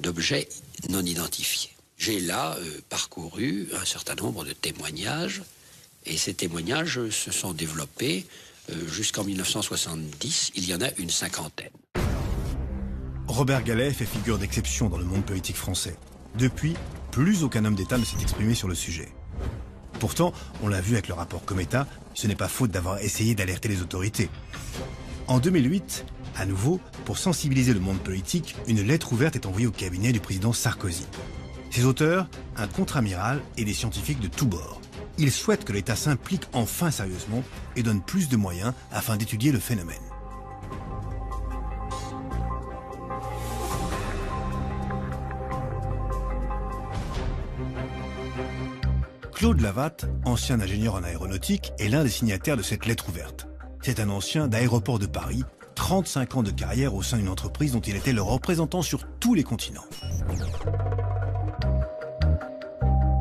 Speaker 22: d'objets non identifiés. J'ai là parcouru un certain nombre de témoignages et ces témoignages se sont développés jusqu'en 1970. Il y en a une 50aine.
Speaker 12: Robert Galet fait figure d'exception dans le monde politique français. Depuis, plus aucun homme d'État ne s'est exprimé sur le sujet. Pourtant, on l'a vu avec le rapport Cometa, ce n'est pas faute d'avoir essayé d'alerter les autorités. En 2008, à nouveau, pour sensibiliser le monde politique, une lettre ouverte est envoyée au cabinet du président Sarkozy. Ses auteurs, un contre-amiral et des scientifiques de tous bords. Ils souhaitent que l'État s'implique enfin sérieusement et donne plus de moyens afin d'étudier le phénomène. Claude Lavatte, ancien ingénieur en aéronautique, est l'un des signataires de cette lettre ouverte. C'est un ancien d'Aéroports de Paris, 35 ans de carrière au sein d'une entreprise dont il était le représentant sur tous les continents.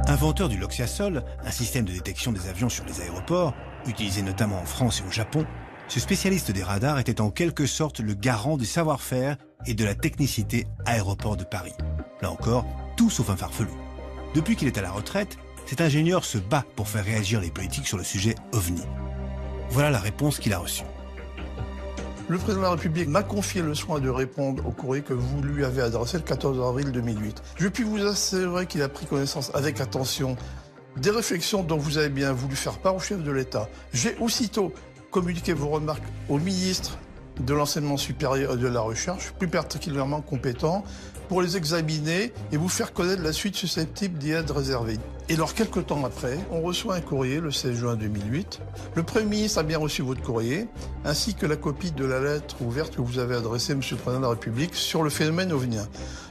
Speaker 12: Inventeur du Loxiasol, un système de détection des avions sur les aéroports, utilisé notamment en France et au Japon, Ce spécialiste des radars était en quelque sorte le garant du savoir-faire et de la technicité aéroport de Paris. Là encore, tout sauf un farfelu. Depuis qu'il est à la retraite, cet ingénieur se bat pour faire réagir les politiques sur le sujet OVNI. Voilà la réponse qu'il a reçue.
Speaker 7: Le président de la République m'a confié le soin de répondre au courrier que vous lui avez adressé le 14 avril 2008. Je puis vous assurer qu'il a pris connaissance avec attention des réflexions dont vous avez bien voulu faire part au chef de l'État. J'ai aussitôt communiqué vos remarques au ministre de l'Enseignement supérieur et de la Recherche, plus particulièrement compétent, pour les examiner et vous faire connaître la suite susceptible d'y être réservée. Et alors, quelques temps après, on reçoit un courrier, le 16 juin 2008. Le Premier ministre a bien reçu votre courrier, ainsi que la copie de la lettre ouverte que vous avez adressée, Monsieur le Président de la République, sur le phénomène ovnien.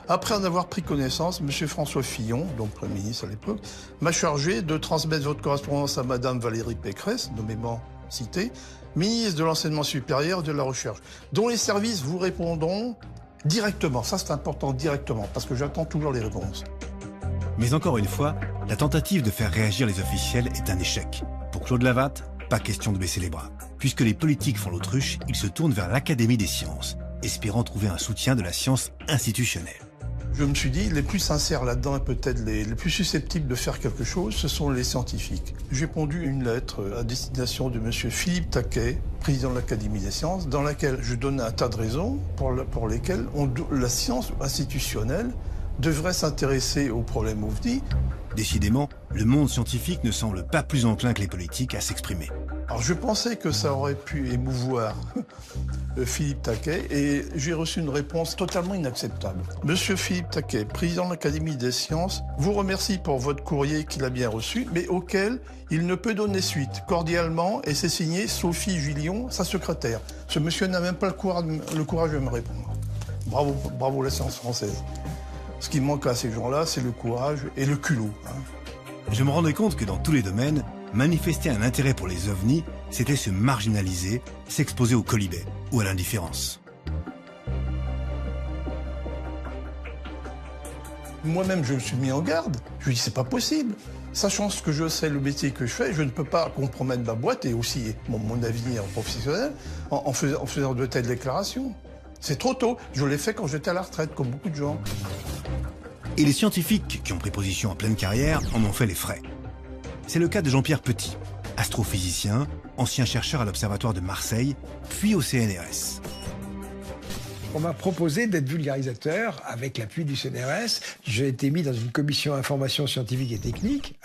Speaker 7: Après en avoir pris connaissance, Monsieur François Fillon, donc Premier ministre à l'époque, m'a chargé de transmettre votre correspondance à Madame Valérie Pécresse, nommément citée, ministre de l'Enseignement supérieur et de la Recherche, dont les services vous répondront directement. Ça, c'est important, directement, parce que j'attends toujours les réponses.
Speaker 12: Mais encore une fois, la tentative de faire réagir les officiels est un échec. Pour Claude Lavatte, pas question de baisser les bras. Puisque les politiques font l'autruche, il se tourne vers l'Académie des sciences, espérant trouver un soutien de la science institutionnelle.
Speaker 7: Je me suis dit, les plus sincères là-dedans et peut-être les plus susceptibles de faire quelque chose, ce sont les scientifiques. J'ai pondu une lettre à destination de M. Philippe Taquet, président de l'Académie des sciences, dans laquelle je donnais un tas de raisons pour lesquelles la science institutionnelle devrait s'intéresser aux problèmes OVNI.
Speaker 12: Décidément, le monde scientifique ne semble pas plus enclin que les politiques à s'exprimer.
Speaker 7: Alors je pensais que ça aurait pu émouvoir Philippe Taquet et j'ai reçu une réponse totalement inacceptable. Monsieur Philippe Taquet, président de l'Académie des sciences, vous remercie pour votre courrier qu'il a bien reçu, mais auquel il ne peut donner suite. Cordialement, et c'est signé Sophie Jullion, sa secrétaire. Ce monsieur n'a même pas le courage de me répondre. Bravo, bravo la science française. Ce qui manque à ces gens-là, c'est le courage et le culot.
Speaker 12: Je me rendais compte que dans tous les domaines, manifester un intérêt pour les ovnis, c'était se marginaliser, s'exposer au colibet ou à l'indifférence.
Speaker 7: Moi-même, je me suis mis en garde. Je lui ai dit, c'est pas possible. Sachant ce que je sais, le métier que je fais, je ne peux pas compromettre ma boîte et aussi mon avenir professionnel en faisant de telles déclarations. C'est trop tôt. Je l'ai fait quand j'étais à la retraite, comme beaucoup de gens.
Speaker 12: Et les scientifiques qui ont pris position en pleine carrière en ont fait les frais. C'est le cas de Jean-Pierre Petit, astrophysicien, ancien chercheur à l'Observatoire de Marseille, puis au CNRS.
Speaker 1: On m'a proposé d'être vulgarisateur avec l'appui du CNRS. J'ai été mis dans une commission information scientifique et technique.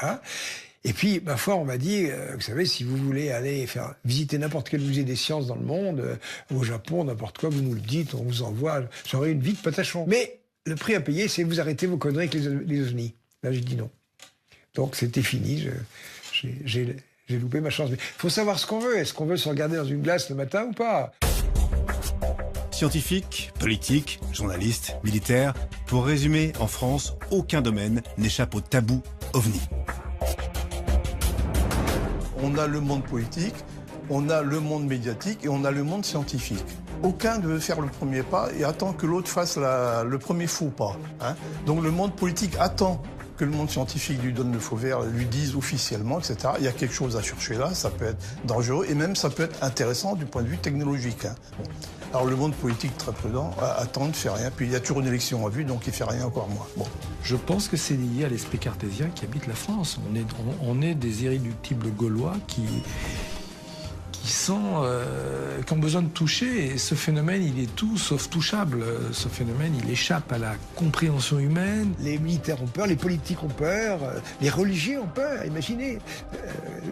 Speaker 1: Et puis, ma foi, on m'a dit, vous savez, si vous voulez aller visiter n'importe quel musée des sciences dans le monde, au Japon, n'importe quoi, vous nous le dites, on vous envoie. J'aurai une vie de patachon. Mais le prix à payer, c'est vous arrêtez vos conneries avec les ovnis. Là, j'ai dit non. Donc, c'était fini. J'ai loupé ma chance. Mais il faut savoir ce qu'on veut. Est-ce qu'on veut se regarder dans une glace le matin ou pas ?
Speaker 12: Scientifiques, politiques, journalistes, militaires, pour résumer, en France, aucun domaine n'échappe au tabou OVNI.
Speaker 7: On a le monde politique, on a le monde médiatique et on a le monde scientifique. Aucun ne veut faire le premier pas et attend que l'autre fasse le premier faux pas. Donc le monde politique attend que le monde scientifique lui donne le feu vert, lui dise officiellement, etc. Il y a quelque chose à chercher là, ça peut être dangereux et même ça peut être intéressant du point de vue technologique. Alors le monde politique très prudent attend, ne fait rien, puis il y a toujours une élection en vue, donc il fait rien encore moins.
Speaker 11: Je pense que c'est lié à l'esprit cartésien qui habite la France. On est des irréductibles Gaulois qui ont besoin de toucher. Et ce phénomène, il est tout sauf touchable. Ce phénomène, il échappe à la compréhension humaine.
Speaker 1: Les militaires ont peur, les politiques ont peur, les religieux ont peur. Imaginez,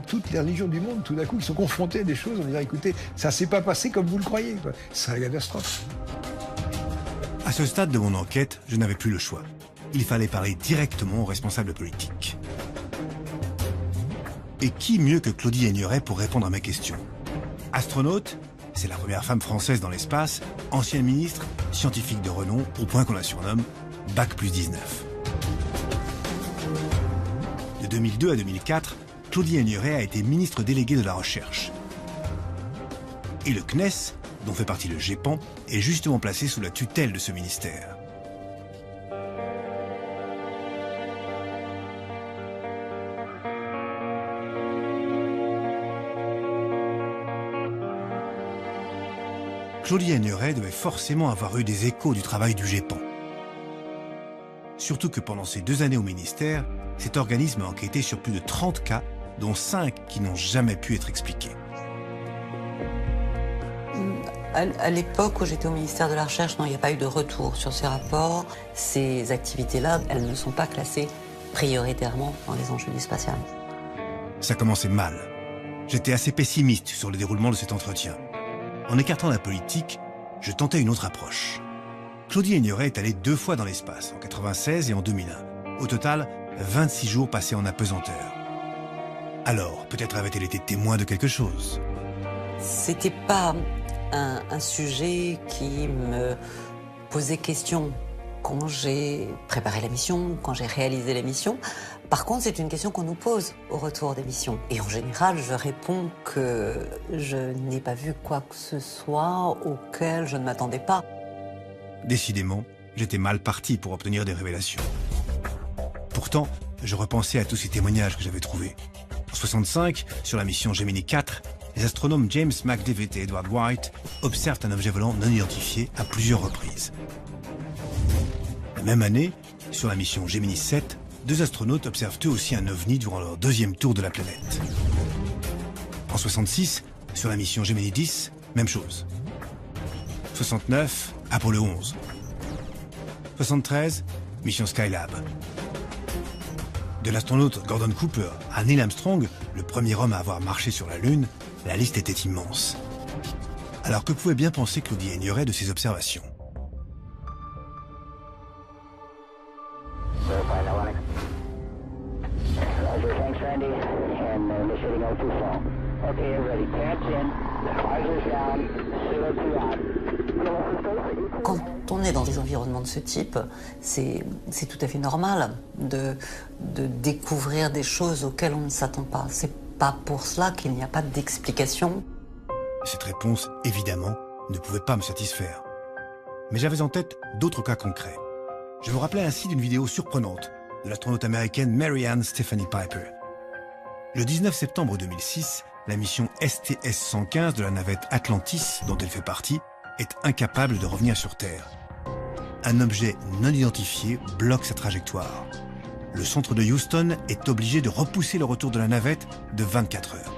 Speaker 1: toutes les religions du monde, tout d'un coup, ils sont confrontés à des choses. On dirait, écoutez, ça s'est pas passé comme vous le croyez. C'est la catastrophe.
Speaker 12: À ce stade de mon enquête, je n'avais plus le choix. Il fallait parler directement aux responsables politiques. Et qui mieux que Claudie Aigneret pour répondre à mes questions ? Astronaute, c'est la première femme française dans l'espace, ancienne ministre, scientifique de renom, au point qu'on la surnomme Bac+19. De 2002 à 2004, Claudie Aigneret a été ministre déléguée de la Recherche. Et le CNES, dont fait partie le GEPAN, est justement placé sous la tutelle de ce ministère. Claudie Aigneret devait forcément avoir eu des échos du travail du GEPAN. Surtout que pendant ces 2 années au ministère, cet organisme a enquêté sur plus de 30 cas, dont 5 qui n'ont jamais pu être expliqués.
Speaker 8: À l'époque où j'étais au ministère de la Recherche, non, il n'y a pas eu de retour sur ces rapports. Ces activités-là, elles ne sont pas classées prioritairement dans les enjeux du spatial.
Speaker 12: Ça commençait mal. J'étais assez pessimiste sur le déroulement de cet entretien. En écartant la politique, je tentais une autre approche. Claudie Aigneret est allée 2 fois dans l'espace, en 1996 et en 2001. Au total, 26 jours passés en apesanteur. Alors, peut-être avait-elle été témoin de quelque chose.
Speaker 8: C'était pas un sujet qui me posait question quand j'ai préparé la mission, quand j'ai réalisé la mission. Par contre, c'est une question qu'on nous pose au retour des missions. Et en général, je réponds que je n'ai pas vu quoi que ce soit auquel je ne m'attendais pas.
Speaker 12: Décidément, j'étais mal parti pour obtenir des révélations. Pourtant, je repensais à tous ces témoignages que j'avais trouvés. En 1965, sur la mission Gemini 4, les astronomes James McDivitt et Edward White observent un objet volant non identifié à plusieurs reprises. La même année, sur la mission Gemini 7, 2 astronautes observent eux aussi un ovni durant leur 2e tour de la planète. En 1966, sur la mission Gemini 10, même chose. 69, Apollo 11. 73, mission Skylab. De l'astronaute Gordon Cooper à Neil Armstrong, le premier homme à avoir marché sur la Lune, la liste était immense. Alors que pouvait bien penser Claudie Aigneret de ces observations?
Speaker 8: Quand on est dans des environnements de ce type, c'est tout à fait normal de découvrir des choses auxquelles on ne s'attend pas. C'est pas pour cela qu'il n'y a pas d'explication.
Speaker 12: Cette réponse, évidemment, ne pouvait pas me satisfaire. Mais j'avais en tête d'autres cas concrets. Je me rappelais ainsi d'une vidéo surprenante de l'astronaute américaine Mary Ann Stephanie Piper. Le 19 septembre 2006, la mission STS-115 de la navette Atlantis, dont elle fait partie, est incapable de revenir sur Terre. Un objet non identifié bloque sa trajectoire. Le centre de Houston est obligé de repousser le retour de la navette de 24 heures.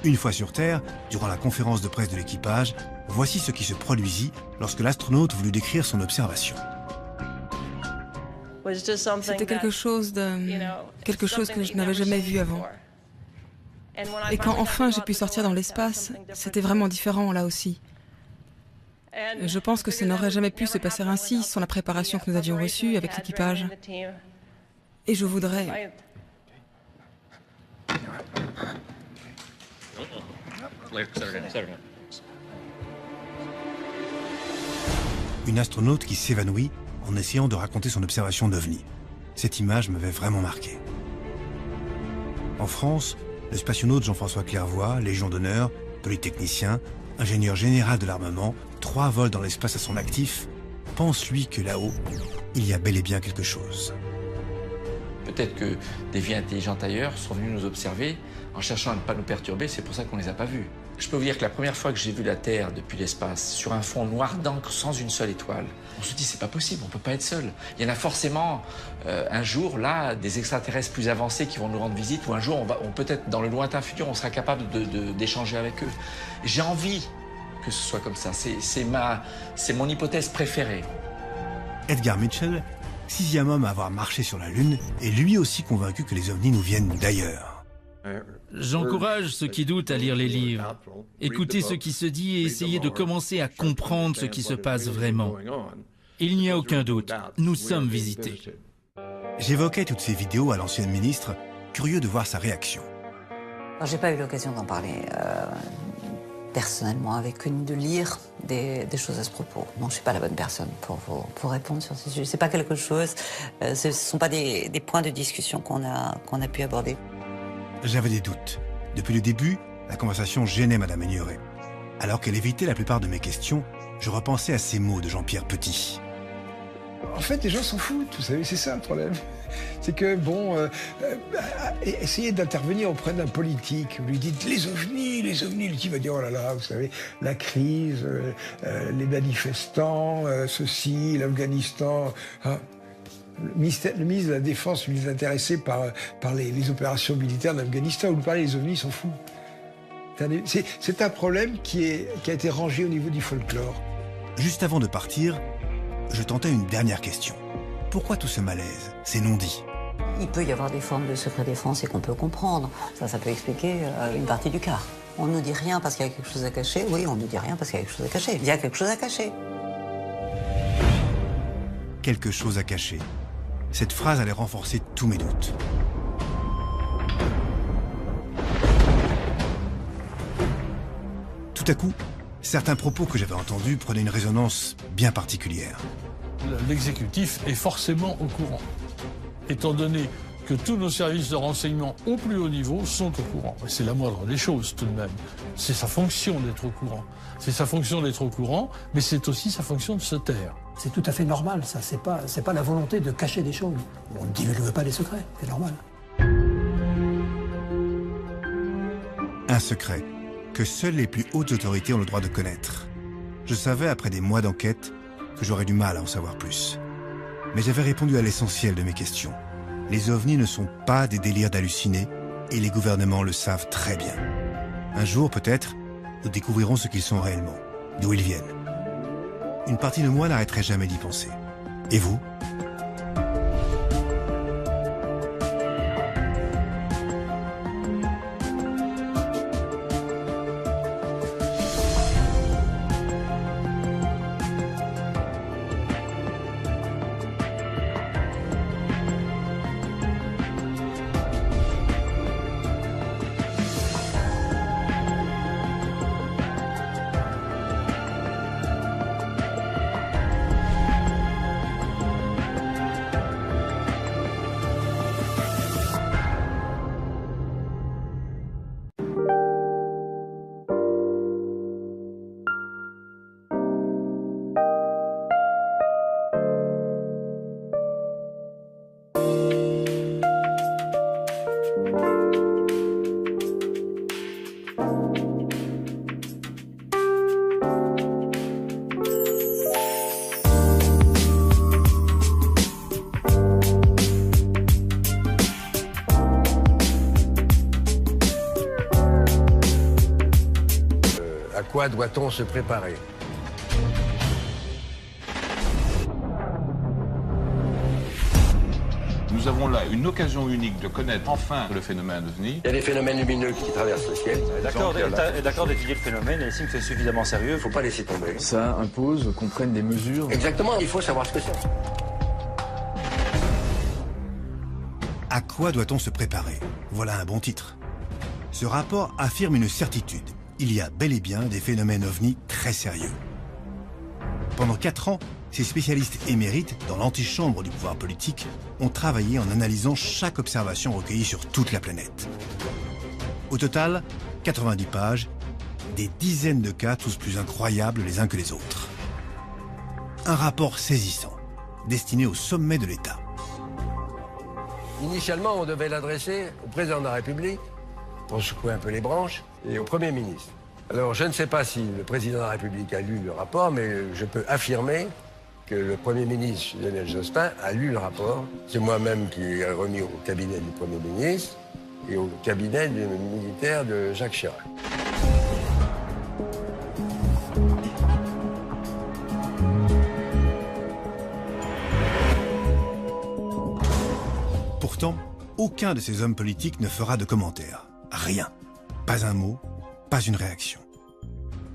Speaker 12: Une fois sur Terre, durant la conférence de presse de l'équipage, voici ce qui se produisit lorsque l'astronaute voulut décrire son observation.
Speaker 21: C'était quelque chose que je n'avais jamais vu avant. Et quand enfin j'ai pu sortir dans l'espace, c'était vraiment différent là aussi. Je pense que ça n'aurait jamais pu se passer ainsi sans la préparation que nous avions reçue avec l'équipage. Et je voudrais...
Speaker 12: Une astronaute qui s'évanouit en essayant de raconter son observation d'OVNI. Cette image m'avait vraiment marqué. En France, le spationaute Jean-François Clairvoy, Légion d'honneur, polytechnicien, ingénieur général de l'armement, 3 vols dans l'espace à son actif, pense lui que là-haut, il y a bel et bien quelque chose.
Speaker 15: Peut-être que des vies intelligentes ailleurs sont venues nous observer en cherchant à ne pas nous perturber, c'est pour ça qu'on ne les a pas vues. Je peux vous dire que la première fois que j'ai vu la Terre depuis l'espace, sur un fond noir d'encre sans une seule étoile, on se dit c'est pas possible, on peut pas être seul. Il y en a forcément un jour là des extraterrestres plus avancés qui vont nous rendre visite, ou un jour on peut-être dans le lointain futur on sera capable d'échanger avec eux. J'ai envie que ce soit comme ça, c'est mon hypothèse préférée.
Speaker 12: Edgar Mitchell, 6e homme à avoir marché sur la Lune, est lui aussi convaincu que les ovnis nous viennent d'ailleurs.
Speaker 14: J'encourage ceux qui doutent à lire les livres, écouter ce qui se dit et essayer de commencer à comprendre ce qui se passe vraiment. Il n'y a aucun doute, nous sommes visités.
Speaker 12: J'évoquais toutes ces vidéos à l'ancienne ministre, curieux de voir sa réaction.
Speaker 8: J'ai pas eu l'occasion d'en parler personnellement avec une, de lire des choses à ce propos. Non, je suis pas la bonne personne pour répondre sur ces sujets. C'est pas quelque chose, ce sont pas des points de discussion qu'on a pu aborder.
Speaker 12: J'avais des doutes. Depuis le début, la conversation gênait Madame Aigneret. Alors qu'elle évitait la plupart de mes questions, je repensais à ces mots de Jean-Pierre Petit.
Speaker 1: En fait, les gens s'en foutent, vous savez, c'est ça le problème. C'est que, bon, essayez d'intervenir auprès d'un politique. Vous lui dites les ovnis, il va dire, oh là là, vous savez, la crise, les manifestants, ceci, l'Afghanistan. Ah. Le ministre de la Défense, lui, est intéressé par les opérations militaires d'Afghanistan. Vous lui parlez des ovnis, il s'en fout. C'est un problème qui a été rangé au niveau du folklore.
Speaker 12: Juste avant de partir, je tentais une dernière question. Pourquoi tout ce malaise, ces non-dits?
Speaker 8: Il peut y avoir des formes de secret défense et qu'on peut comprendre. Ça peut expliquer une partie du quart. On ne dit rien parce qu'il y a quelque chose à cacher. Oui, on ne dit rien parce qu'il y a quelque chose à cacher. Il y a quelque chose à cacher.
Speaker 12: Quelque chose à cacher. Cette phrase allait renforcer tous mes doutes. Tout à coup, certains propos que j'avais entendus prenaient une résonance bien particulière.
Speaker 13: L'exécutif est forcément au courant, étant donné que tous nos services de renseignement au plus haut niveau sont au courant. C'est la moindre des choses tout de même. C'est sa fonction d'être au courant. C'est sa fonction d'être au courant, mais c'est aussi sa fonction de se taire.
Speaker 3: C'est tout à fait normal, ça. C'est pas la volonté de cacher des choses. On ne divulgue pas des secrets, c'est normal.
Speaker 12: Un secret que seules les plus hautes autorités ont le droit de connaître. Je savais, après des mois d'enquête, que j'aurais du mal à en savoir plus. Mais j'avais répondu à l'essentiel de mes questions. Les ovnis ne sont pas des délires d'hallucinés, et les gouvernements le savent très bien. Un jour, peut-être, nous découvrirons ce qu'ils sont réellement, d'où ils viennent. Une partie de moi n'arrêterait jamais d'y penser. Et vous ?
Speaker 2: À quoi doit-on se préparer?
Speaker 19: Nous avons là une occasion unique de connaître enfin le phénomène OVNI.
Speaker 2: Il y a des phénomènes lumineux qui traversent le ciel.
Speaker 20: D'accord d'étudier le phénomène et estime que c'est suffisamment sérieux.
Speaker 2: Il ne faut pas laisser tomber.
Speaker 6: Ça impose qu'on prenne des mesures.
Speaker 2: Exactement, il faut savoir ce que c'est.
Speaker 12: À quoi doit-on se préparer? Voilà un bon titre. Ce rapport affirme une certitude. Il y a bel et bien des phénomènes ovnis très sérieux. Pendant 4 ans, ces spécialistes émérites, dans l'antichambre du pouvoir politique, ont travaillé en analysant chaque observation recueillie sur toute la planète. Au total, 90 pages, des dizaines de cas, tous plus incroyables les uns que les autres. Un rapport saisissant, destiné au sommet de l'État.
Speaker 2: Initialement, on devait l'adresser au président de la République, pour secouer un peu les branches, et au Premier ministre. Alors, je ne sais pas si le président de la République a lu le rapport, mais je peux affirmer que le Premier ministre, Lionel Jospin, a lu le rapport. C'est moi-même qui ai remis au cabinet du Premier ministre et au cabinet du militaire de Jacques Chirac.
Speaker 12: Pourtant, aucun de ces hommes politiques ne fera de commentaires. Rien. Pas un mot, pas une réaction.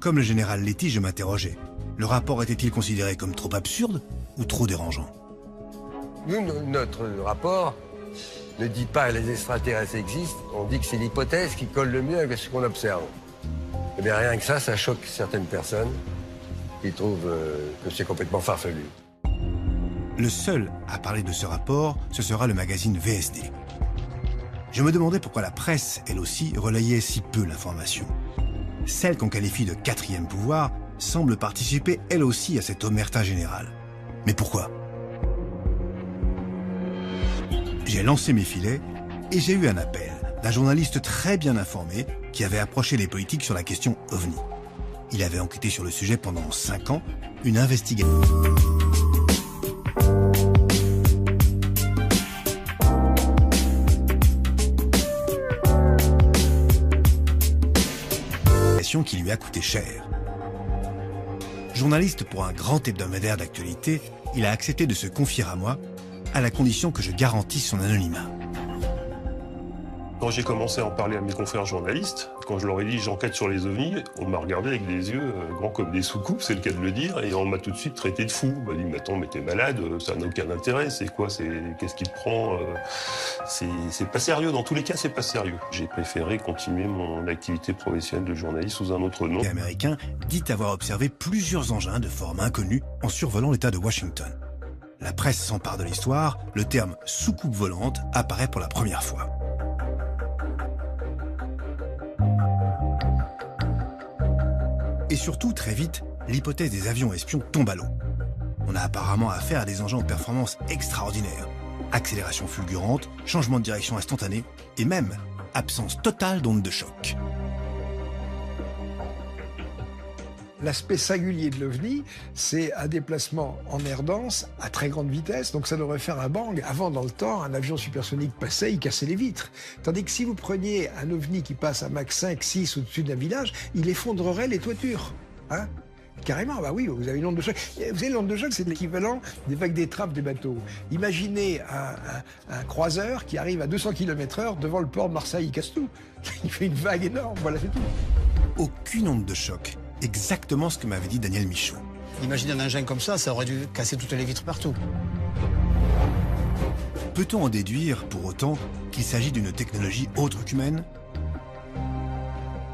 Speaker 12: Comme le général Letty, je m'interrogeais. Le rapport était-il considéré comme trop absurde ou trop dérangeant?
Speaker 2: Nous, notre rapport ne dit pas que les extraterrestres existent, on dit que c'est l'hypothèse qui colle le mieux avec ce qu'on observe. Eh bien, rien que ça choque certaines personnes qui trouvent que c'est complètement farfelu.
Speaker 12: Le seul à parler de ce rapport, ce sera le magazine VSD. Je me demandais pourquoi la presse, elle aussi, relayait si peu l'information. Celle qu'on qualifie de quatrième pouvoir semble participer elle aussi à cette omerta générale. Mais pourquoi? J'ai lancé mes filets et j'ai eu un appel d'un journaliste très bien informé qui avait approché les politiques sur la question OVNI. Il avait enquêté sur le sujet pendant 5 ans, une investigation. Qui lui a coûté cher. Journaliste pour un grand hebdomadaire d'actualité, il a accepté de se confier à moi, à la condition que je garantisse son anonymat.
Speaker 10: Quand j'ai commencé à en parler à mes confrères journalistes, quand je leur ai dit j'enquête sur les ovnis, on m'a regardé avec des yeux grands comme des soucoupes, c'est le cas de le dire, et on m'a tout de suite traité de fou. On m'a dit mais attends, mais t'es malade, ça n'a aucun intérêt, c'est quoi, qu'est-ce qui te prend, c'est pas sérieux, dans tous les cas c'est pas sérieux. J'ai préféré continuer mon activité professionnelle de journaliste sous un autre nom.
Speaker 12: L'Américain dit avoir observé plusieurs engins de forme inconnue en survolant l'État de Washington. La presse s'empare de l'histoire, le terme soucoupe volante apparaît pour la première fois. Et surtout, très vite, l'hypothèse des avions espions tombe à l'eau. On a apparemment affaire à des engins aux performances extraordinaires. Accélération fulgurante, changement de direction instantané et même absence totale d'ondes de choc.
Speaker 1: L'aspect singulier de l'OVNI, c'est un déplacement en air dense à très grande vitesse, donc ça devrait faire un bang. Avant, dans le temps, un avion supersonique passait, il cassait les vitres. Tandis que si vous preniez un OVNI qui passe à Mach 5, 6 au-dessus d'un village, il effondrerait les toitures. Hein? Carrément, bah oui, vous avez une onde de choc. Vous savez, l'onde de choc, c'est l'équivalent des vagues d'étrave des bateaux. Imaginez un croiseur qui arrive à 200 km/h devant le port de Marseille, il casse tout. Il fait une vague énorme, voilà, c'est tout.
Speaker 12: Aucune onde de choc. Exactement ce que m'avait dit Daniel Michaud.
Speaker 3: Imaginez un engin comme ça aurait dû casser toutes les vitres partout.
Speaker 12: Peut-on en déduire, pour autant, qu'il s'agit d'une technologie autre qu'humaine?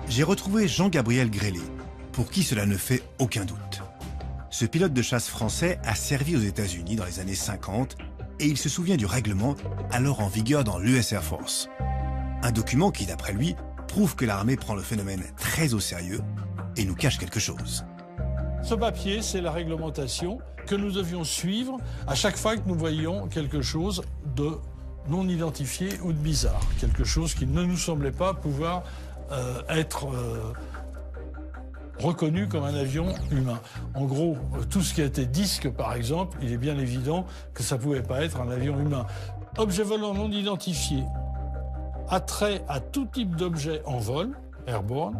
Speaker 12: J'ai retrouvé Jean-Gabriel Grélé, pour qui cela ne fait aucun doute. Ce pilote de chasse français a servi aux États-Unis dans les années 50 et il se souvient du règlement alors en vigueur dans l'US Air Force. Un document qui, d'après lui, prouve que l'armée prend le phénomène très au sérieux et nous cache quelque chose.
Speaker 13: Ce papier, c'est la réglementation que nous devions suivre à chaque fois que nous voyions quelque chose de non identifié ou de bizarre. Quelque chose qui ne nous semblait pas pouvoir être reconnu comme un avion humain. En gros, tout ce qui était disque, par exemple, il est bien évident que ça ne pouvait pas être un avion humain. Objet volant non identifié, attrait à tout type d'objet en vol, airborne,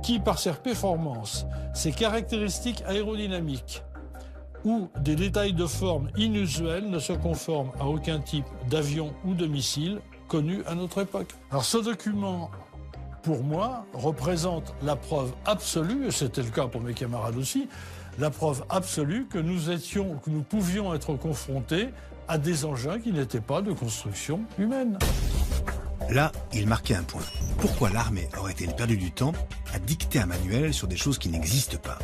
Speaker 13: qui, par ses performances, ses caractéristiques aérodynamiques ou des détails de forme inusuels, ne se conforment à aucun type d'avion ou de missile connu à notre époque. Alors ce document, pour moi, représente la preuve absolue, et c'était le cas pour mes camarades aussi, la preuve absolue que nous pouvions être confrontés à des engins qui n'étaient pas de construction humaine.
Speaker 12: Là, il marquait un point. Pourquoi l'armée aurait-elle perdu du temps à dicter un manuel sur des choses qui n'existent pas?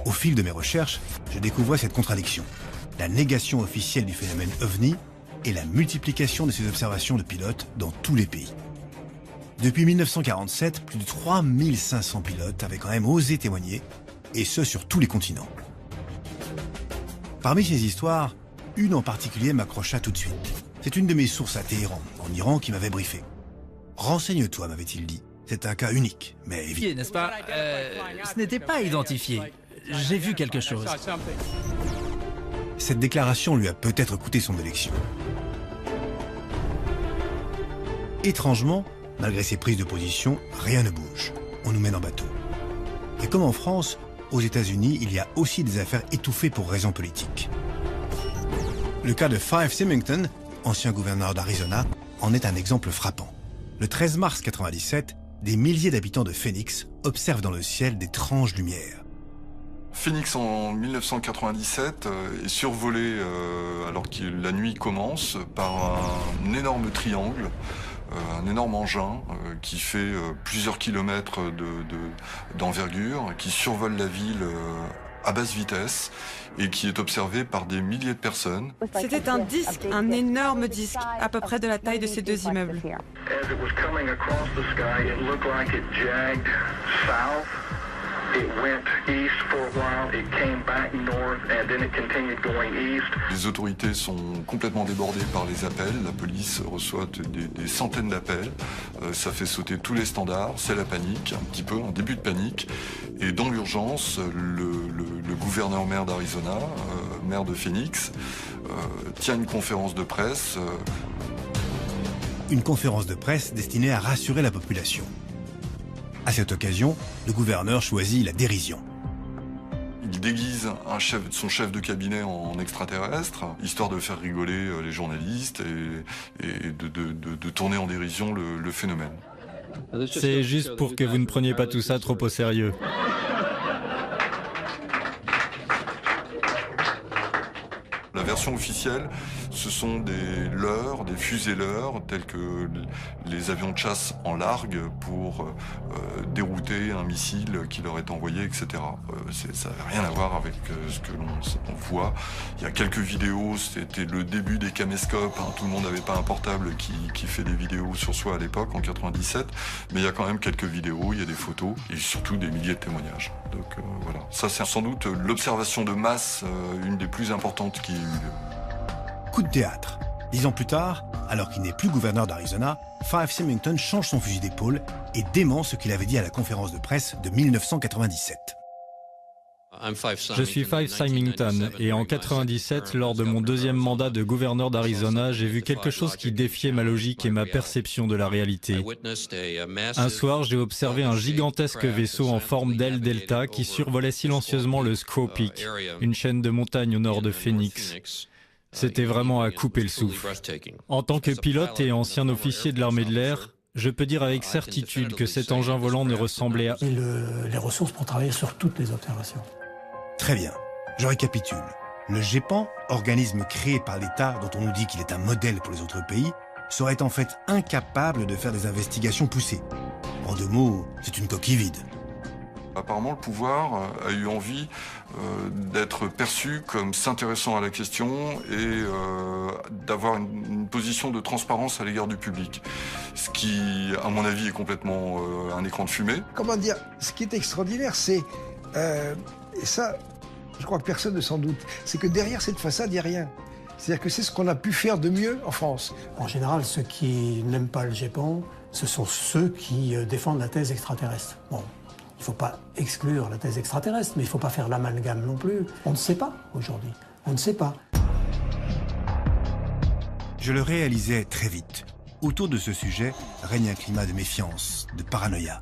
Speaker 12: Au fil de mes recherches, je découvrais cette contradiction. La négation officielle du phénomène OVNI et la multiplication de ces observations de pilotes dans tous les pays. Depuis 1947, plus de 3500 pilotes avaient quand même osé témoigner, et ce sur tous les continents. Parmi ces histoires, une en particulier m'accrocha tout de suite. C'est une de mes sources à Téhéran, en Iran, qui m'avait briefé. Renseigne-toi, m'avait-il dit. C'est un cas unique, mais évident.
Speaker 14: N'est-ce pas ce n'était pas identifié. J'ai vu quelque chose.
Speaker 12: Cette déclaration lui a peut-être coûté son élection. Étrangement, malgré ses prises de position, rien ne bouge. On nous mène en bateau. Et comme en France, aux États-Unis, il y a aussi des affaires étouffées pour raisons politiques. Le cas de Fife Symington, ancien gouverneur d'Arizona, en est un exemple frappant. Le 13 mars 1997, des milliers d'habitants de Phoenix observent dans le ciel d'étranges lumières.
Speaker 9: Phoenix en 1997 est survolé alors que la nuit commence par un énorme triangle, un énorme engin qui fait plusieurs kilomètres d'envergure, qui survole la ville à basse vitesse et qui est observé par des milliers de personnes.
Speaker 21: C'était un disque, un énorme disque, à peu près de la taille de ces deux immeubles.
Speaker 9: Les autorités sont complètement débordées par les appels. La police reçoit des centaines d'appels. Ça fait sauter tous les standards. C'est la panique, un petit peu, un début de panique. Et dans l'urgence, le gouverneur-maire d'Arizona, maire de Phoenix, tient une conférence de presse.
Speaker 12: Une conférence de presse destinée à rassurer la population. À cette occasion, le gouverneur choisit la dérision.
Speaker 9: Il déguise son chef de cabinet en extraterrestre, histoire de faire rigoler les journalistes et de tourner en dérision le phénomène.
Speaker 4: C'est juste pour que vous ne preniez pas tout ça trop au sérieux.
Speaker 9: La version officielle, ce sont des leurres, des fusées-leurres, tels que les avions de chasse en largue pour dérouter un missile qui leur est envoyé, etc. Ça n'a rien à voir avec ce que l'on voit. Il y a quelques vidéos, c'était le début des caméscopes, hein. Tout le monde n'avait pas un portable qui fait des vidéos sur soi à l'époque, en 97, mais il y a quand même quelques vidéos, il y a des photos, et surtout des milliers de témoignages. Donc voilà, ça c'est sans doute l'observation de masse, une des plus importantes qui ait eu lieu.
Speaker 12: Coup de théâtre. 10 ans plus tard, alors qu'il n'est plus gouverneur d'Arizona, Fife Symington change son fusil d'épaule et dément ce qu'il avait dit à la conférence de presse de 1997.
Speaker 4: Je suis Fife Symington et en 1997, lors de mon deuxième mandat de gouverneur d'Arizona, j'ai vu quelque chose qui défiait ma logique et ma perception de la réalité. Un soir, j'ai observé un gigantesque vaisseau en forme d'aile delta qui survolait silencieusement le Squaw Peak, une chaîne de montagnes au nord de Phoenix. C'était vraiment à couper le souffle. En tant que pilote et ancien officier de l'armée de l'air, je peux dire avec certitude que cet engin volant ne ressemblait à...
Speaker 3: Et les ressources pour travailler sur toutes les observations.
Speaker 12: Très bien, je récapitule. Le GEPAN, organisme créé par l'État dont on nous dit qu'il est un modèle pour les autres pays, serait en fait incapable de faire des investigations poussées. En deux mots, c'est une coquille vide.
Speaker 9: Apparemment, le pouvoir a eu envie d'être perçu comme s'intéressant à la question et d'avoir une position de transparence à l'égard du public. Ce qui, à mon avis, est complètement un écran de fumée.
Speaker 1: Comment dire, ce qui est extraordinaire, c'est... et ça, je crois que personne ne s'en doute, c'est que derrière cette façade, il n'y a rien. C'est-à-dire que c'est ce qu'on a pu faire de mieux en France.
Speaker 3: En général, ceux qui n'aiment pas le GEPAN, ce sont ceux qui défendent la thèse extraterrestre. Bon, il ne faut pas exclure la thèse extraterrestre, mais il ne faut pas faire l'amalgame non plus. On ne sait pas aujourd'hui. On ne sait pas.
Speaker 12: Je le réalisais très vite. Autour de ce sujet règne un climat de méfiance, de paranoïa.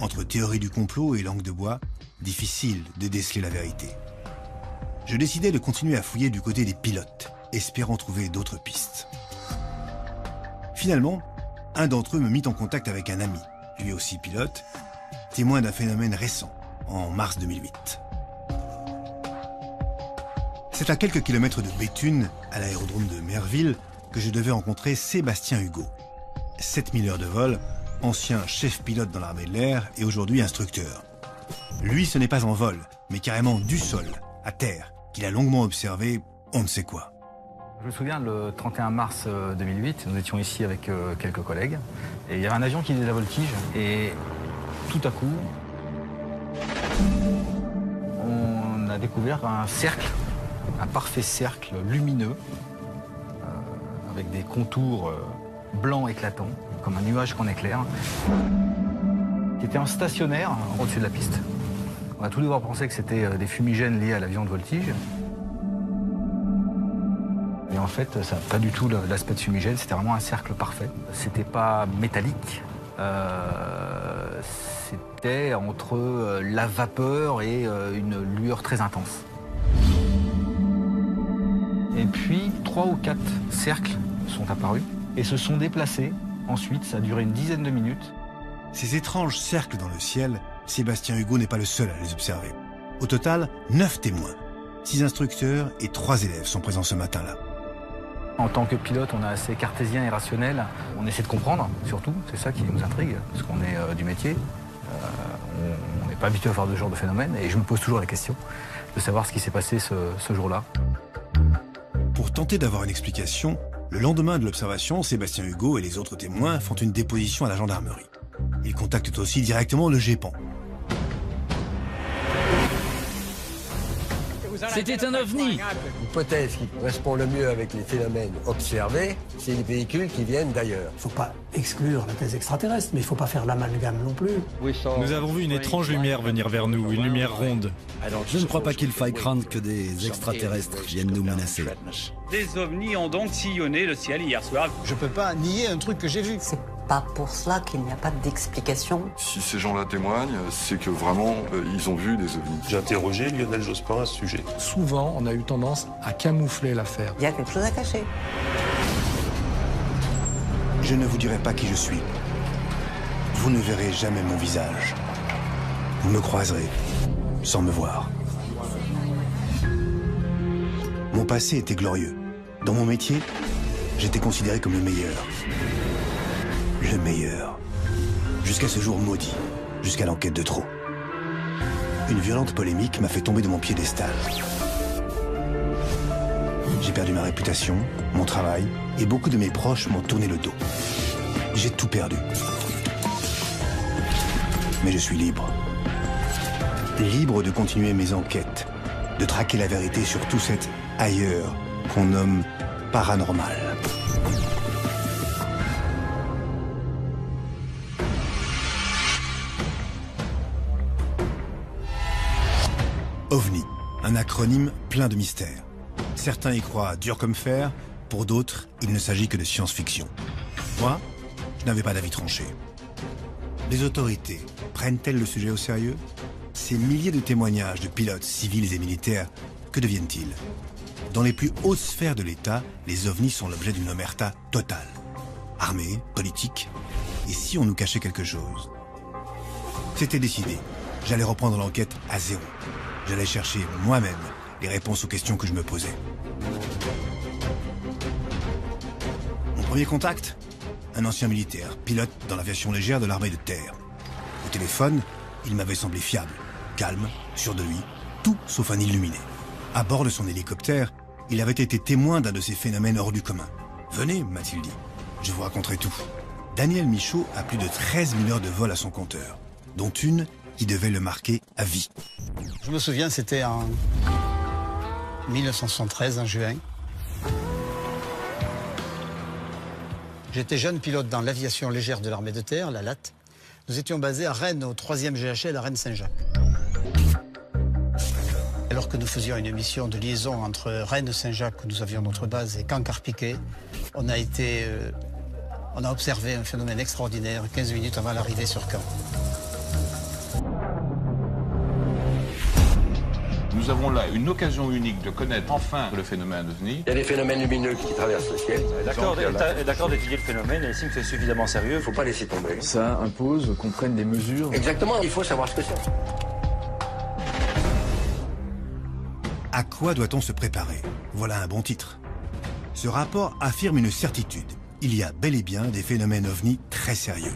Speaker 12: Entre théorie du complot et langue de bois, difficile de déceler la vérité. Je décidai de continuer à fouiller du côté des pilotes, espérant trouver d'autres pistes. Finalement, un d'entre eux me mit en contact avec un ami, lui aussi pilote, témoin d'un phénomène récent, en mars 2008. C'est à quelques kilomètres de Béthune, à l'aérodrome de Merville, que je devais rencontrer Sébastien Hugo. 7000 heures de vol, ancien chef pilote dans l'armée de l'air et aujourd'hui instructeur. Lui, ce n'est pas en vol, mais carrément du sol, à terre, qu'il a longuement observé on ne sait quoi.
Speaker 18: Je me souviens, le 31 mars 2008, nous étions ici avec quelques collègues, et il y avait un avion qui faisait la voltige, et tout à coup, on a découvert un cercle, un parfait cercle lumineux, avec des contours blancs éclatants, comme un nuage qu'on éclaire, qui était en stationnaire au-dessus de la piste. On a tous les deux pensé que c'était des fumigènes liés à l'avion de voltige. Et en fait, ça n'a pas du tout l'aspect de fumigène, c'était vraiment un cercle parfait. C'était pas métallique, c'était entre la vapeur et une lueur très intense. Et puis, 3 ou 4 cercles sont apparus et se sont déplacés. Ensuite, ça a duré une dizaine de minutes.
Speaker 12: Ces étranges cercles dans le ciel, Sébastien Hugo n'est pas le seul à les observer. Au total, 9 témoins. 6 instructeurs et 3 élèves sont présents ce matin-là.
Speaker 18: En tant que pilote, on est assez cartésien et rationnel. On essaie de comprendre, surtout. C'est ça qui nous intrigue, parce qu'on est du métier. On n'est pas habitué à faire ce genre de phénomène. Et je me pose toujours la question de savoir ce qui s'est passé ce jour-là.
Speaker 12: Pour tenter d'avoir une explication, le lendemain de l'observation, Sébastien Hugo et les autres témoins font une déposition à la gendarmerie. Ils contactent aussi directement le GEPAN.
Speaker 14: C'était un ovni.
Speaker 2: L'hypothèse qui correspond le mieux avec les phénomènes observés, c'est les véhicules qui viennent d'ailleurs.
Speaker 3: Il ne faut pas exclure la thèse extraterrestre, mais il ne faut pas faire l'amalgame non plus.
Speaker 4: Nous avons vu une étrange lumière venir vers nous, une lumière ronde.
Speaker 5: Je ne crois pas qu'il faille craindre que des extraterrestres viennent nous menacer.
Speaker 20: Des ovnis ont donc sillonné le ciel hier soir.
Speaker 16: Je peux pas nier un truc que j'ai vu.
Speaker 8: C'est pas pour cela qu'il n'y a pas d'explication.
Speaker 9: Si ces gens-là témoignent, c'est que vraiment, ils ont vu des ovnis.
Speaker 10: J'ai interrogé Lionel Jospin à ce sujet.
Speaker 11: Souvent, on a eu tendance à camoufler l'affaire.
Speaker 8: Il y a quelque chose à cacher.
Speaker 12: Je ne vous dirai pas qui je suis. Vous ne verrez jamais mon visage. Vous me croiserez sans me voir. Mon passé était glorieux. Dans mon métier, j'étais considéré comme le meilleur. Le meilleur. Jusqu'à ce jour maudit, jusqu'à l'enquête de trop. Une violente polémique m'a fait tomber de mon piédestal. J'ai perdu ma réputation, mon travail, et beaucoup de mes proches m'ont tourné le dos. J'ai tout perdu. Mais je suis libre. Libre de continuer mes enquêtes, de traquer la vérité sur tout cet ailleurs qu'on nomme paranormal. OVNI, un acronyme plein de mystères. Certains y croient dur comme fer, pour d'autres, il ne s'agit que de science-fiction. Moi, je n'avais pas d'avis tranché. Les autorités prennent-elles le sujet au sérieux? Ces milliers de témoignages de pilotes civils et militaires, que deviennent-ils? Dans les plus hautes sphères de l'État, les ovnis sont l'objet d'une omerta totale. Armée, politique, et si on nous cachait quelque chose? C'était décidé. J'allais reprendre l'enquête à zéro. J'allais chercher moi-même les réponses aux questions que je me posais. Mon premier contact? Un ancien militaire, pilote dans l'aviation légère de l'armée de terre. Au téléphone, il m'avait semblé fiable, calme, sûr de lui, tout sauf un illuminé. À bord de son hélicoptère, il avait été témoin d'un de ces phénomènes hors du commun. « Venez, m'a-t-il dit, je vous raconterai tout. » Daniel Michaud a plus de 13 000 heures de vol à son compteur, dont une qui devait le marquer à vie.
Speaker 16: Je me souviens, c'était en 1973, en juin. J'étais jeune pilote dans l'aviation légère de l'armée de terre, la LAT. Nous étions basés à Rennes, au 3e GHL à Rennes-Saint-Jacques. Alors que nous faisions une mission de liaison entre Rennes-Saint-Jacques, où nous avions notre base, et Caen-Carpiquet, on a observé un phénomène extraordinaire 15 minutes avant l'arrivée sur Caen.
Speaker 19: Nous avons là une occasion unique de connaître enfin le phénomène ovni.
Speaker 2: Il y a des phénomènes lumineux qui traversent le ciel.
Speaker 20: D'accord d'étudier le phénomène et estime que c'est suffisamment sérieux.
Speaker 2: Il ne faut pas laisser tomber.
Speaker 6: Ça impose qu'on prenne des mesures.
Speaker 2: Exactement, il faut savoir ce que c'est.
Speaker 12: À quoi doit-on se préparer? Voilà un bon titre. Ce rapport affirme une certitude. Il y a bel et bien des phénomènes ovnis très sérieux.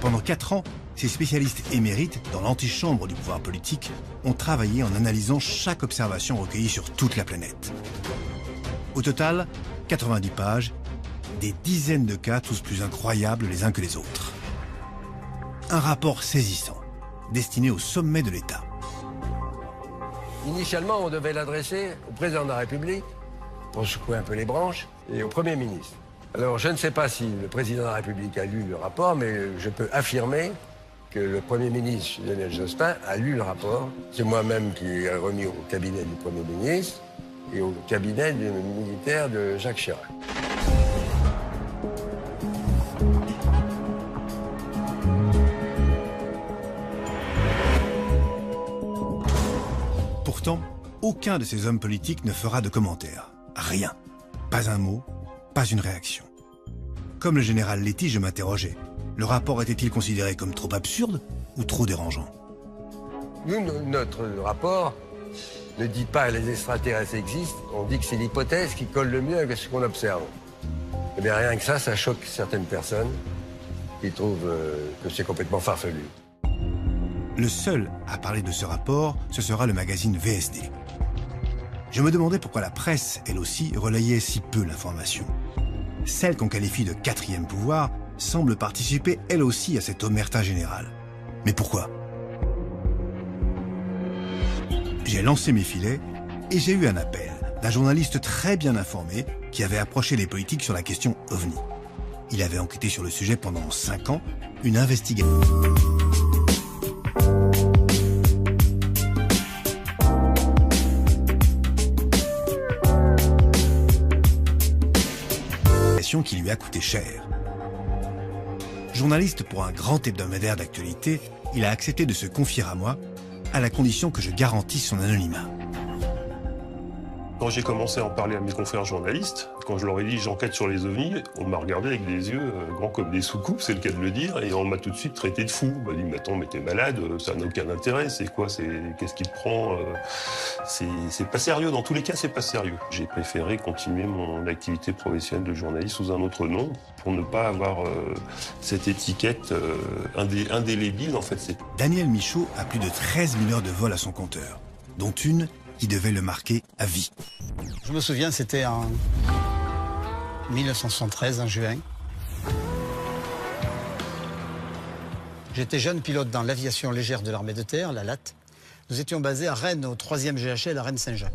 Speaker 12: Pendant 4 ans, ces spécialistes émérites, dans l'antichambre du pouvoir politique, ont travaillé en analysant chaque observation recueillie sur toute la planète. Au total, 90 pages, des dizaines de cas, tous plus incroyables les uns que les autres. Un rapport saisissant, destiné au sommet de l'État.
Speaker 2: Initialement, on devait l'adresser au président de la République, pour secouer un peu les branches, et au Premier ministre. Alors, je ne sais pas si le président de la République a lu le rapport, mais je peux affirmer que le Premier ministre, Lionel Jospin, a lu le rapport. C'est moi-même qui ai remis au cabinet du Premier ministre et au cabinet du militaire de Jacques Chirac.
Speaker 12: Pourtant, aucun de ces hommes politiques ne fera de commentaires. Rien. Pas un mot, pas une réaction. Comme le général Letty, je m'interrogeais. Le rapport était-il considéré comme trop absurde ou trop dérangeant?
Speaker 2: Nous, notre rapport ne dit pas que les extraterrestres existent, on dit que c'est l'hypothèse qui colle le mieux avec ce qu'on observe. Eh bien, rien que ça choque certaines personnes qui trouvent que c'est complètement farfelu.
Speaker 12: Le seul à parler de ce rapport, ce sera le magazine VSD. Je me demandais pourquoi la presse, elle aussi, relayait si peu l'information. Celle qu'on qualifie de quatrième pouvoir semble participer elle aussi à cette omerta générale. Mais pourquoi? J'ai J'ai lancé mes filets et j'ai eu un appel d'un journaliste très bien informé qui avait approché les politiques sur la question OVNI. Il avait enquêté sur le sujet pendant 5 ans, une investigation. Qui lui a coûté cher. Journaliste pour un grand hebdomadaire d'actualité, il a accepté de se confier à moi, à la condition que je garantisse son anonymat.
Speaker 10: Quand j'ai commencé à en parler à mes confrères journalistes, quand je leur ai dit j'enquête sur les ovnis, on m'a regardé avec des yeux grands comme des soucoupes, c'est le cas de le dire, et on m'a tout de suite traité de fou. On m'a dit mais attends, mais t'es malade, ça n'a aucun intérêt, c'est quoi, qu'est-ce qui te prend, c'est pas sérieux, dans tous les cas c'est pas sérieux. J'ai préféré continuer mon activité professionnelle de journaliste sous un autre nom pour ne pas avoir cette étiquette indélébile en fait.
Speaker 12: Daniel Michaud a plus de 13 000 heures de vol à son compteur, dont une qui devait le marquer à vie.
Speaker 16: Je me souviens, c'était en 1973, en juin. J'étais jeune pilote dans l'aviation légère de l'armée de terre, la LAT. Nous étions basés à Rennes, au 3e GHL à Rennes-Saint-Jacques.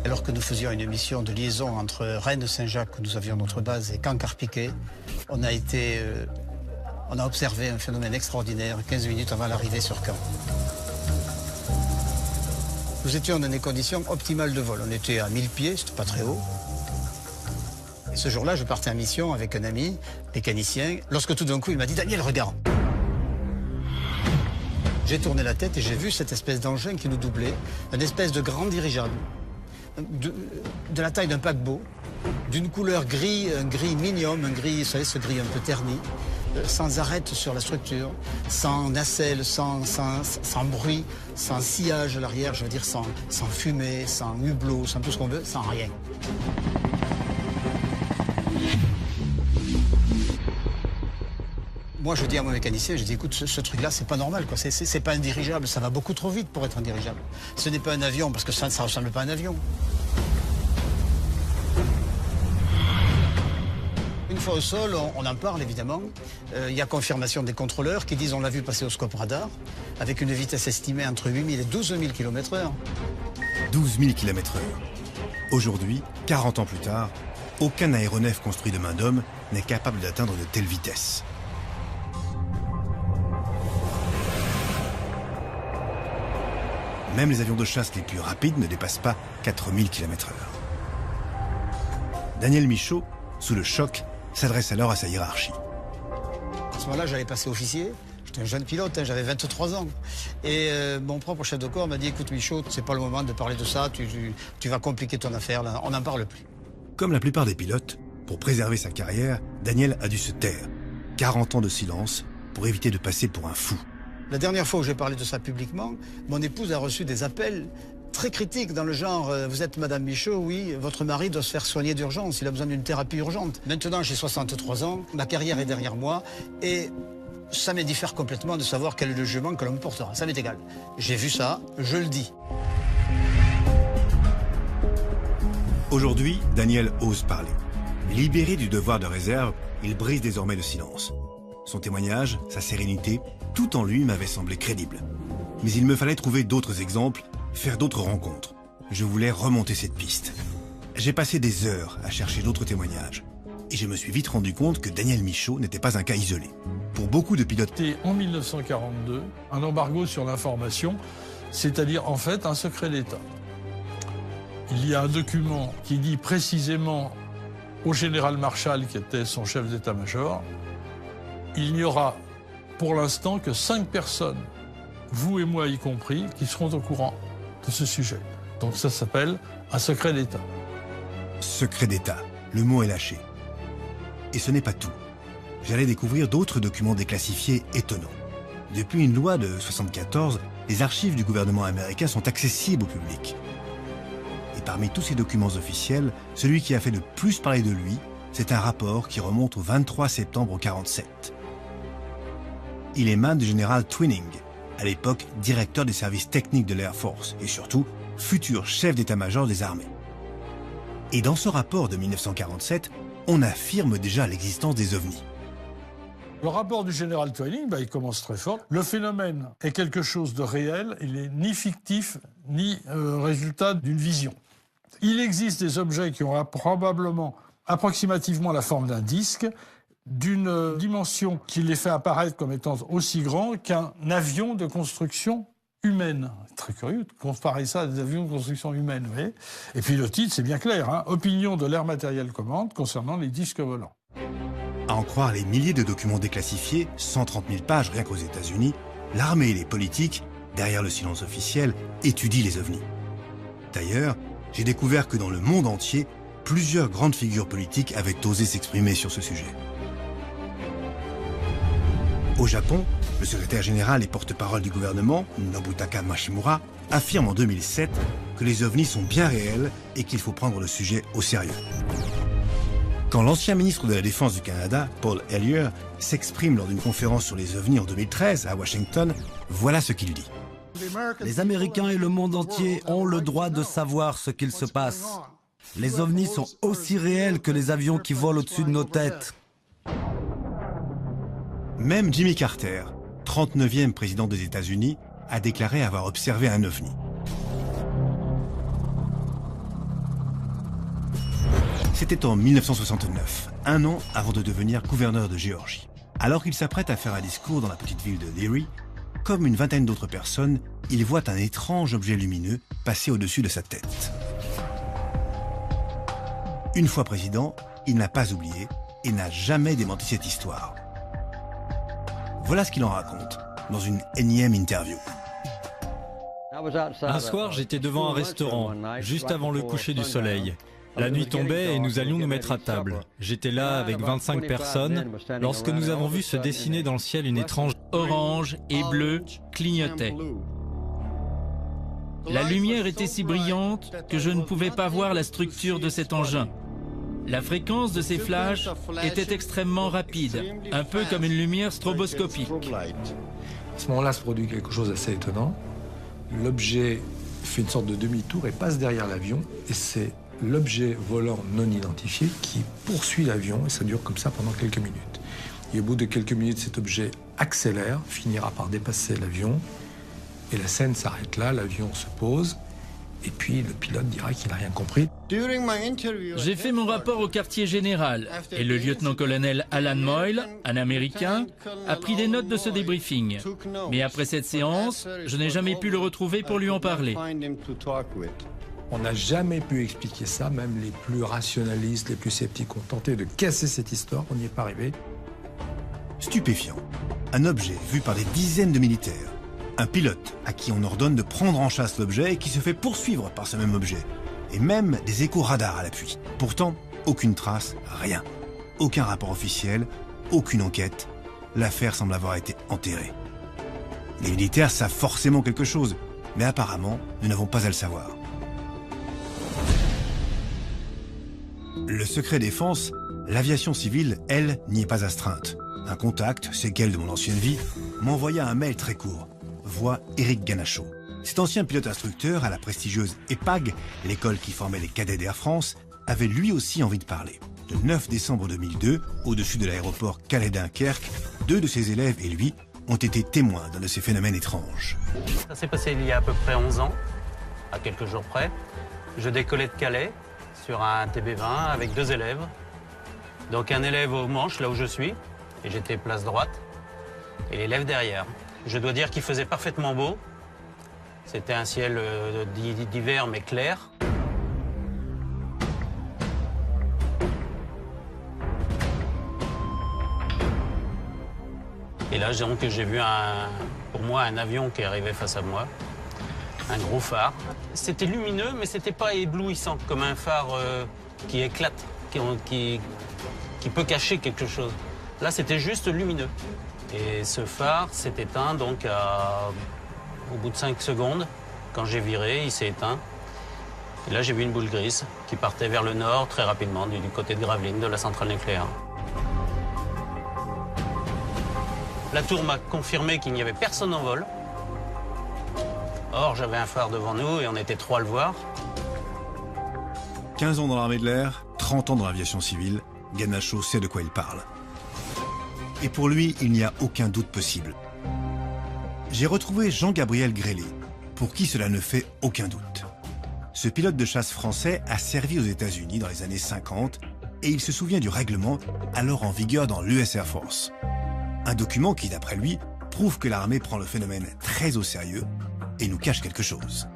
Speaker 16: Alors que nous faisions une mission de liaison entre Rennes-Saint-Jacques, où nous avions notre base, et Caen-Carpiquet, on a observé un phénomène extraordinaire 15 minutes avant l'arrivée sur Caen. Nous étions dans des conditions optimales de vol. On était à 1000 pieds, c'était pas très haut. Et ce jour-là, je partais en mission avec un ami, mécanicien, lorsque tout d'un coup, il m'a dit « Daniel, regarde !» J'ai tourné la tête et j'ai vu cette espèce d'engin qui nous doublait, une espèce de grand dirigeable, de la taille d'un paquebot, d'une couleur gris, un gris minium, un gris, vous savez, ce gris un peu terni, sans arête sur la structure, sans nacelle, sans bruit, sans sillage à l'arrière, je veux dire sans fumée, sans hublot, sans tout ce qu'on veut, sans rien. Moi, je dis à mon mécanicien, je dis, écoute, ce truc-là, c'est pas normal, quoi. C'est pas un dirigeable, ça va beaucoup trop vite pour être un dirigeable. Ce n'est pas un avion, parce que ça ne ressemble pas à un avion. Une fois au sol, on en parle évidemment. Il y a confirmation des contrôleurs qui disent on l'a vu passer au scope radar avec une vitesse estimée entre 8 000 et 12 000 km/h.
Speaker 12: 12 000 km/h. Aujourd'hui, 40 ans plus tard, aucun aéronef construit de main d'homme n'est capable d'atteindre de telles vitesses. Même les avions de chasse les plus rapides ne dépassent pas 4 000 km/h. Daniel Michaud, sous le choc, s'adresse alors à sa hiérarchie.
Speaker 16: À ce moment-là, j'allais passer officier. J'étais un jeune pilote, j'avais 23 ans. Et mon propre chef de corps m'a dit, écoute Michaud, c'est pas le moment de parler de ça, tu vas compliquer ton affaire, là. On n'en parle plus.
Speaker 12: Comme la plupart des pilotes, pour préserver sa carrière, Daniel a dû se taire. 40 ans de silence pour éviter de passer pour un fou.
Speaker 16: La dernière fois où j'ai parlé de ça publiquement, mon épouse a reçu des appels très critiques dans le genre « Vous êtes Madame Michaud, oui, votre mari doit se faire soigner d'urgence, il a besoin d'une thérapie urgente. » Maintenant, j'ai 63 ans, ma carrière est derrière moi et ça m'indiffère complètement de savoir quel est le jugement que l'on me portera. Ça m'est égal. J'ai vu ça, je le dis.
Speaker 12: Aujourd'hui, Daniel ose parler. Libéré du devoir de réserve, il brise désormais le silence. Son témoignage, sa sérénité, tout en lui m'avait semblé crédible. Mais il me fallait trouver d'autres exemples, faire d'autres rencontres. Je voulais remonter cette piste. J'ai passé des heures à chercher d'autres témoignages. Et je me suis vite rendu compte que Daniel Michaud n'était pas un cas isolé. Pour beaucoup de pilotes...
Speaker 13: C'était en 1942, un embargo sur l'information, c'est-à-dire en fait un secret d'État. Il y a un document qui dit précisément au général Marshall, qui était son chef d'état-major, il n'y aura pour l'instant que 5 personnes, vous et moi y compris, qui seront au courant de ce sujet. Donc ça s'appelle un secret d'État.
Speaker 12: Secret d'État, le mot est lâché. Et ce n'est pas tout. J'allais découvrir d'autres documents déclassifiés étonnants. Depuis une loi de 1974, les archives du gouvernement américain sont accessibles au public. Et parmi tous ces documents officiels, celui qui a fait le plus parler de lui, c'est un rapport qui remonte au 23 septembre 1947. Il émane du général Twining, à l'époque directeur des services techniques de l'Air Force et surtout futur chef d'état-major des armées. Et dans ce rapport de 1947, on affirme déjà l'existence des ovnis.
Speaker 13: Le rapport du général Twining, il commence très fort. Le phénomène est quelque chose de réel, il n'est ni fictif, ni résultat d'une vision. Il existe des objets qui ont probablement, approximativement la forme d'un disque, d'une dimension qui les fait apparaître comme étant aussi grand qu'un avion de construction humaine. Très curieux de comparer ça à des avions de construction humaine, vous voyez. Et puis le titre, c'est bien clair, hein, Opinion de l'Air Matériel Commande concernant les disques volants.
Speaker 12: À en croire les milliers de documents déclassifiés, 130 000 pages rien qu'aux États-Unis, l'armée et les politiques, derrière le silence officiel, étudient les ovnis. D'ailleurs, j'ai découvert que dans le monde entier, plusieurs grandes figures politiques avaient osé s'exprimer sur ce sujet. Au Japon, le secrétaire général et porte-parole du gouvernement, Nobutaka Mashimura, affirme en 2007 que les ovnis sont bien réels et qu'il faut prendre le sujet au sérieux. Quand l'ancien ministre de la Défense du Canada, Paul Hellyer, s'exprime lors d'une conférence sur les ovnis en 2013 à Washington, voilà ce qu'il dit.
Speaker 5: Les Américains et le monde entier ont le droit de savoir ce qu'il se passe. Les ovnis sont aussi réels que les avions qui volent au-dessus de nos têtes.
Speaker 12: Même Jimmy Carter, 39e président des États-Unis, a déclaré avoir observé un ovni. C'était en 1969, un an avant de devenir gouverneur de Géorgie. Alors qu'il s'apprête à faire un discours dans la petite ville de Leary, comme une vingtaine d'autres personnes, il voit un étrange objet lumineux passer au-dessus de sa tête. Une fois président, il n'a pas oublié et n'a jamais démenti cette histoire. Voilà ce qu'il en raconte dans une énième interview.
Speaker 4: Un soir, j'étais devant un restaurant, juste avant le coucher du soleil. La nuit tombait et nous allions nous mettre à table. J'étais là avec 25 personnes lorsque nous avons vu se dessiner dans le ciel une étrange
Speaker 14: orange et bleu clignotait. La lumière était si brillante que je ne pouvais pas voir la structure de cet engin. La fréquence de ces flashs était extrêmement rapide, un peu comme une lumière stroboscopique.
Speaker 11: À ce moment-là se produit quelque chose d'assez étonnant. L'objet fait une sorte de demi-tour et passe derrière l'avion, et c'est l'objet volant non identifié qui poursuit l'avion, et ça dure comme ça pendant quelques minutes. Et au bout de quelques minutes, cet objet accélère, finira par dépasser l'avion, et la scène s'arrête là, l'avion se pose, et puis le pilote dira qu'il n'a rien compris.
Speaker 14: J'ai fait mon rapport au quartier général, et le lieutenant-colonel Alan Moyle, un Américain, a pris des notes de ce débriefing. Mais après cette séance, je n'ai jamais pu le retrouver pour lui en parler.
Speaker 11: On n'a jamais pu expliquer ça, même les plus rationalistes, les plus sceptiques ont tenté de casser cette histoire, on n'y est pas arrivé.
Speaker 12: Stupéfiant. Un objet vu par des dizaines de militaires. Un pilote à qui on ordonne de prendre en chasse l'objet et qui se fait poursuivre par ce même objet. Et même des échos radars à l'appui. Pourtant, aucune trace, rien. Aucun rapport officiel, aucune enquête. L'affaire semble avoir été enterrée. Les militaires savent forcément quelque chose, mais apparemment, nous n'avons pas à le savoir. Le secret défense, l'aviation civile, elle, n'y est pas astreinte. Un contact, séquelle de mon ancienne vie, m'envoya un mail très court. Voix Éric Ganachaud. Cet ancien pilote instructeur à la prestigieuse EPAG, l'école qui formait les cadets d'Air France, avait lui aussi envie de parler. Le 9 décembre 2002, au-dessus de l'aéroport Calais-Dunkerque, 2 de ses élèves et lui ont été témoins d'un de ces phénomènes étranges.
Speaker 17: Ça s'est passé il y a à peu près 11 ans, à quelques jours près. Je décollais de Calais sur un TB20 avec 2 élèves. Donc un élève au manche, là où je suis, et j'étais place droite, et l'élève derrière. Je dois dire qu'il faisait parfaitement beau. C'était un ciel d'hiver mais clair. Et là, donc, j'ai vu pour moi un avion qui arrivait face à moi. Un gros phare. C'était lumineux, mais c'était pas éblouissant, comme un phare qui éclate, qui peut cacher quelque chose. Là, c'était juste lumineux. Et ce phare s'est éteint donc au bout de 5 secondes. Quand j'ai viré, il s'est éteint. Et là, j'ai vu une boule grise qui partait vers le nord très rapidement, du côté de Gravelines, de la centrale nucléaire. La tour m'a confirmé qu'il n'y avait personne en vol. Or, j'avais un phare devant nous et on était 3 à le voir.
Speaker 12: 15 ans dans l'armée de l'air, 30 ans dans l'aviation civile, Ganachaud sait de quoi il parle. Et pour lui, il n'y a aucun doute possible. J'ai retrouvé Jean-Gabriel Grélé, pour qui cela ne fait aucun doute. Ce pilote de chasse français a servi aux États-Unis dans les années 50 et il se souvient du règlement alors en vigueur dans l'US Air Force. Un document qui, d'après lui, prouve que l'armée prend le phénomène très au sérieux et nous cache quelque chose.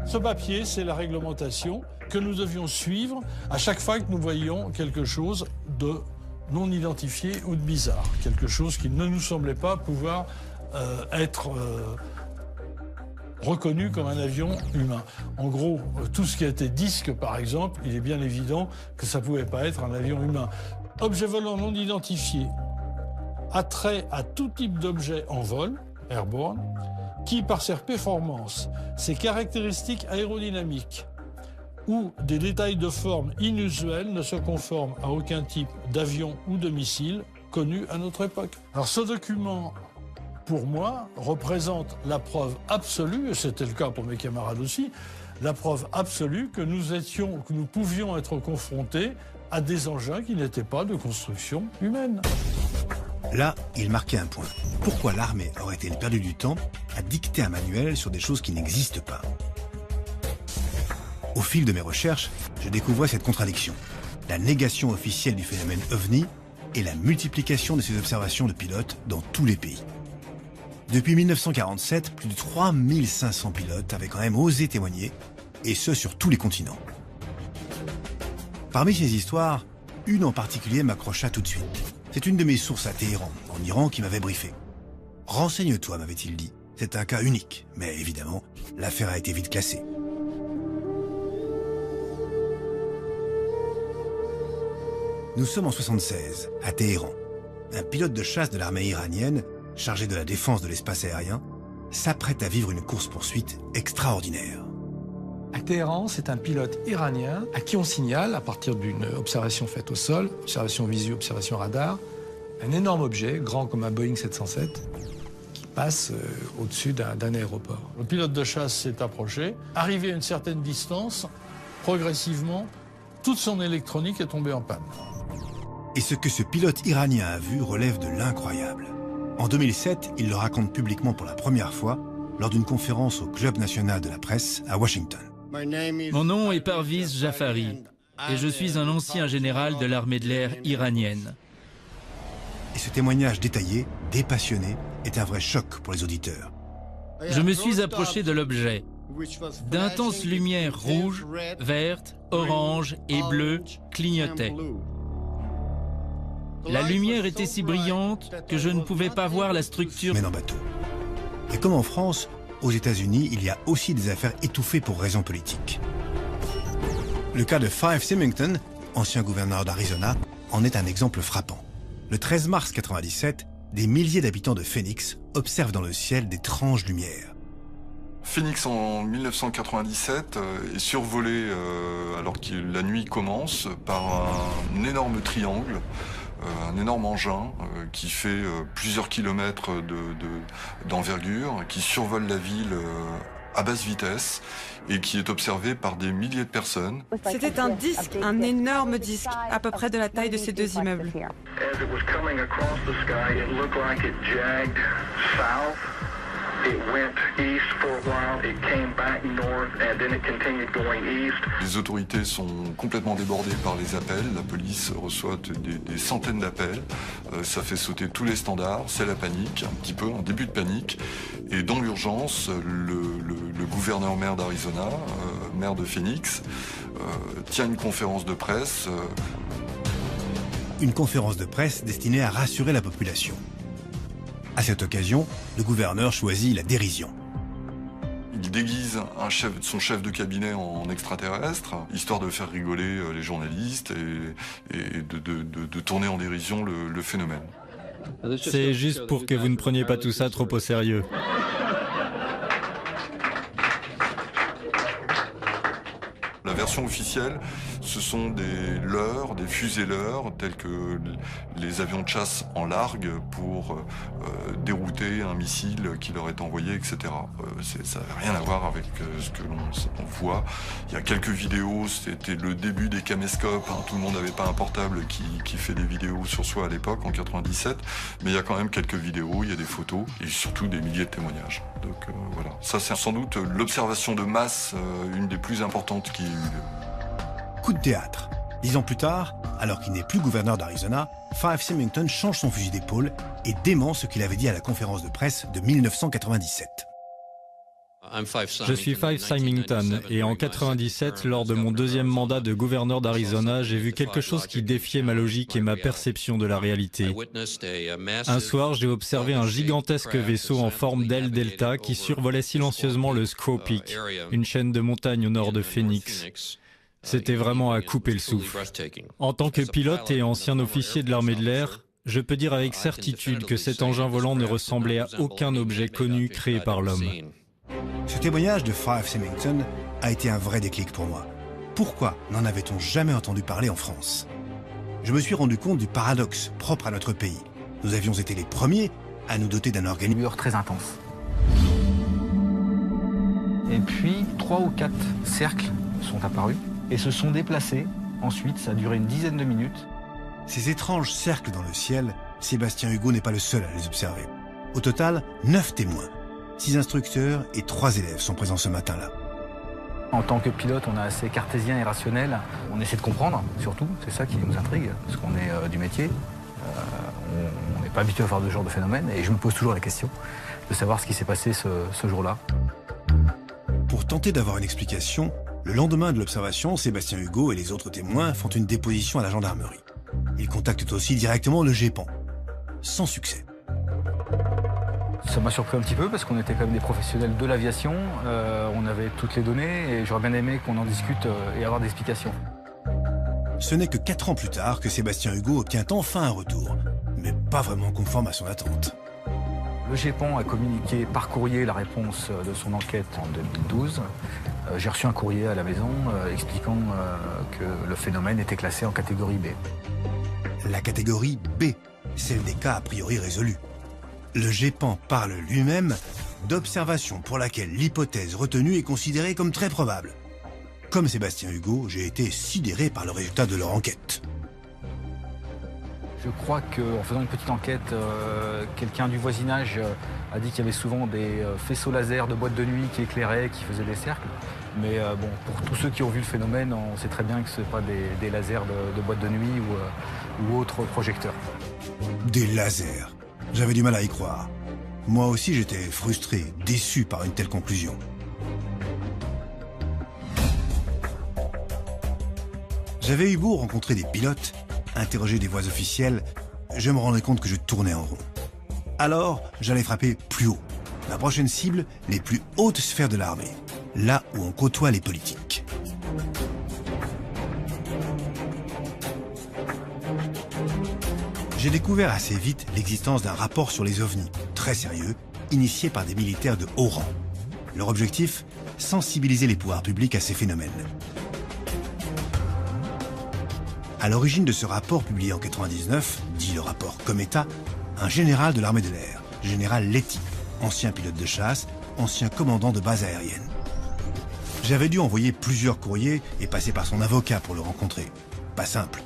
Speaker 13: Ce papier, c'est la réglementation que nous devions suivre à chaque fois que nous voyions quelque chose de non identifié ou de bizarre. Quelque chose qui ne nous semblait pas pouvoir être reconnu comme un avion humain. En gros, tout ce qui a été disque, par exemple, il est bien évident que ça ne pouvait pas être un avion humain. Objet volant non identifié, attrait à tout type d'objet en vol, airborne, qui, par ses performances, ses caractéristiques aérodynamiques ou des détails de forme inusuels, ne se conforme à aucun type d'avion ou de missile connu à notre époque. Alors ce document, pour moi, représente la preuve absolue, et c'était le cas pour mes camarades aussi, la preuve absolue que nous pouvions être confrontés à des engins qui n'étaient pas de construction humaine.
Speaker 12: Là, il marquait un point. Pourquoi l'armée aurait-elle perdu du temps à dicter un manuel sur des choses qui n'existent pas? Au fil de mes recherches, je découvrais cette contradiction. La négation officielle du phénomène OVNI et la multiplication de ces observations de pilotes dans tous les pays. Depuis 1947, plus de 3500 pilotes avaient quand même osé témoigner, et ce sur tous les continents. Parmi ces histoires, une en particulier m'accrocha tout de suite. C'est une de mes sources à Téhéran, en Iran, qui m'avait briefé. « Renseigne-toi », m'avait-il dit. C'est un cas unique, mais évidemment, l'affaire a été vite classée. Nous sommes en 1976, à Téhéran. Un pilote de chasse de l'armée iranienne, chargé de la défense de l'espace aérien, s'apprête à vivre une course-poursuite extraordinaire.
Speaker 11: À Téhéran, c'est un pilote iranien à qui on signale, à partir d'une observation faite au sol, observation visuelle, observation radar, un énorme objet, grand comme un Boeing 707, qui passe au-dessus d'un aéroport.
Speaker 13: Le pilote de chasse s'est approché. Arrivé à une certaine distance, progressivement, toute son électronique est tombée en panne.
Speaker 12: Et ce que ce pilote iranien a vu relève de l'incroyable. En 2007, il le raconte publiquement pour la première fois lors d'une conférence au Club national de la presse à Washington.
Speaker 14: Mon nom est Parviz Jafari et je suis un ancien général de l'armée de l'air iranienne.
Speaker 12: Et ce témoignage détaillé, dépassionné, est un vrai choc pour les auditeurs.
Speaker 14: Je me suis approché de l'objet. D'intenses lumières rouges, vertes, oranges et bleues clignotaient. La lumière était si brillante que je ne pouvais pas voir la structure.
Speaker 12: Mais en bateau. Et comme en France, aux États-Unis, il y a aussi des affaires étouffées pour raisons politiques. Le cas de Fife Symington, ancien gouverneur d'Arizona, en est un exemple frappant. Le 13 mars 1997, des milliers d'habitants de Phoenix observent dans le ciel d'étranges lumières.
Speaker 9: Phoenix en 1997 est survolé, alors que la nuit commence, par un énorme triangle, un énorme engin qui fait plusieurs kilomètres d'envergure, qui survole la ville à basse vitesse et qui est observé par des milliers de personnes.
Speaker 21: C'était un disque, un énorme disque, à peu près de la taille de ces deux immeubles.
Speaker 9: Les autorités sont complètement débordées par les appels. La police reçoit des centaines d'appels. Ça fait sauter tous les standards. C'est la panique, un petit peu, un début de panique. Et dans l'urgence, le gouverneur-maire d'Arizona, maire de Phoenix, tient une conférence de presse.
Speaker 12: Une conférence de presse destinée à rassurer la population. À cette occasion, le gouverneur choisit la dérision.
Speaker 9: Il déguise son chef de cabinet en extraterrestre, histoire de faire rigoler les journalistes et de tourner en dérision le phénomène.
Speaker 4: C'est juste pour que vous ne preniez pas tout ça trop au sérieux.
Speaker 9: La version officielle, ce sont des leurres, des fusées-leurres, tels que les avions de chasse en largue pour dérouter un missile qui leur est envoyé, etc. Ça n'avait rien à voir avec ce que l'on voit. Il y a quelques vidéos, c'était le début des caméscopes, hein. Tout le monde n'avait pas un portable qui fait des vidéos sur soi à l'époque, en 97, mais il y a quand même quelques vidéos, il y a des photos, et surtout des milliers de témoignages. Donc voilà, ça c'est sans doute l'observation de masse, une des plus importantes qui ait eu lieu.
Speaker 12: Coup de théâtre. 10 ans plus tard, alors qu'il n'est plus gouverneur d'Arizona, Fife Symington change son fusil d'épaule et dément ce qu'il avait dit à la conférence de presse de 1997.
Speaker 4: Je suis Fife Symington et en 97, lors de mon deuxième mandat de gouverneur d'Arizona, j'ai vu quelque chose qui défiait ma logique et ma perception de la réalité. Un soir, j'ai observé un gigantesque vaisseau en forme d'aile delta qui survolait silencieusement le Squaw Peak, une chaîne de montagnes au nord de Phoenix. C'était vraiment à couper le souffle. En tant que pilote et ancien officier de l'armée de l'air, je peux dire avec certitude que cet engin volant ne ressemblait à aucun objet connu créé par l'homme.
Speaker 12: Ce témoignage de Fife Symington a été un vrai déclic pour moi. Pourquoi n'en avait-on jamais entendu parler en France? Je me suis rendu compte du paradoxe propre à notre pays. Nous avions été les premiers à nous doter d'un organisme
Speaker 18: très intense. Et puis, 3 ou 4 cercles sont apparus et se sont déplacés. Ensuite, ça a duré une dizaine de minutes.
Speaker 12: Ces étranges cercles dans le ciel, Sébastien Hugo n'est pas le seul à les observer. Au total, 9 témoins. 6 instructeurs et 3 élèves sont présents ce matin-là.
Speaker 18: En tant que pilote, on est assez cartésien et rationnel. On essaie de comprendre, surtout. C'est ça qui nous intrigue, parce qu'on est du métier. On n'est pas habitué à voir ce genre de phénomène. Et je me pose toujours la question de savoir ce qui s'est passé ce jour-là.
Speaker 12: Pour tenter d'avoir une explication, le lendemain de l'observation, Sébastien Hugo et les autres témoins font une déposition à la gendarmerie. Ils contactent aussi directement le GEPAN. Sans succès.
Speaker 18: Ça m'a surpris un petit peu parce qu'on était quand même des professionnels de l'aviation, on avait toutes les données et j'aurais bien aimé qu'on en discute et avoir des explications.
Speaker 12: Ce n'est que 4 ans plus tard que Sébastien Hugo obtient enfin un retour, mais pas vraiment conforme à son attente.
Speaker 18: Le GEPAN a communiqué par courrier la réponse de son enquête en 2012. J'ai reçu un courrier à la maison expliquant que le phénomène était classé en catégorie B.
Speaker 12: La catégorie B, celle des cas a priori résolus. Le GEPAN parle lui-même d'observation pour laquelle l'hypothèse retenue est considérée comme très probable. Comme Sébastien Hugo, j'ai été sidéré par le résultat de leur enquête.
Speaker 18: Je crois qu'en faisant une petite enquête, quelqu'un du voisinage a dit qu'il y avait souvent des faisceaux laser de boîtes de nuit qui éclairaient, qui faisaient des cercles. Mais bon, pour tous ceux qui ont vu le phénomène, on sait très bien que ce n'est pas des lasers de boîtes de nuit ou autres projecteurs.
Speaker 12: Des lasers. J'avais du mal à y croire. Moi aussi, j'étais frustré, déçu par une telle conclusion. J'avais eu beau rencontrer des pilotes, interroger des voix officielles, je me rendais compte que je tournais en rond. Alors, j'allais frapper plus haut. Ma prochaine cible, les plus hautes sphères de l'armée. Là où on côtoie les politiques. J'ai découvert assez vite l'existence d'un rapport sur les ovnis, très sérieux, initié par des militaires de haut rang. Leur objectif, sensibiliser les pouvoirs publics à ces phénomènes. À l'origine de ce rapport publié en 1999, dit le rapport Cometa, un général de l'armée de l'air, général Letty, ancien pilote de chasse, ancien commandant de base aérienne. J'avais dû envoyer plusieurs courriers et passer par son avocat pour le rencontrer. Pas simple.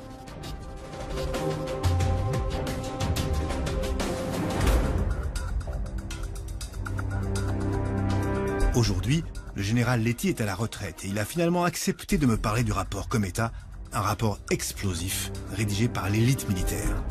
Speaker 12: Aujourd'hui, le général Letty est à la retraite et il a finalement accepté de me parler du rapport Cometa, un rapport explosif rédigé par l'élite militaire.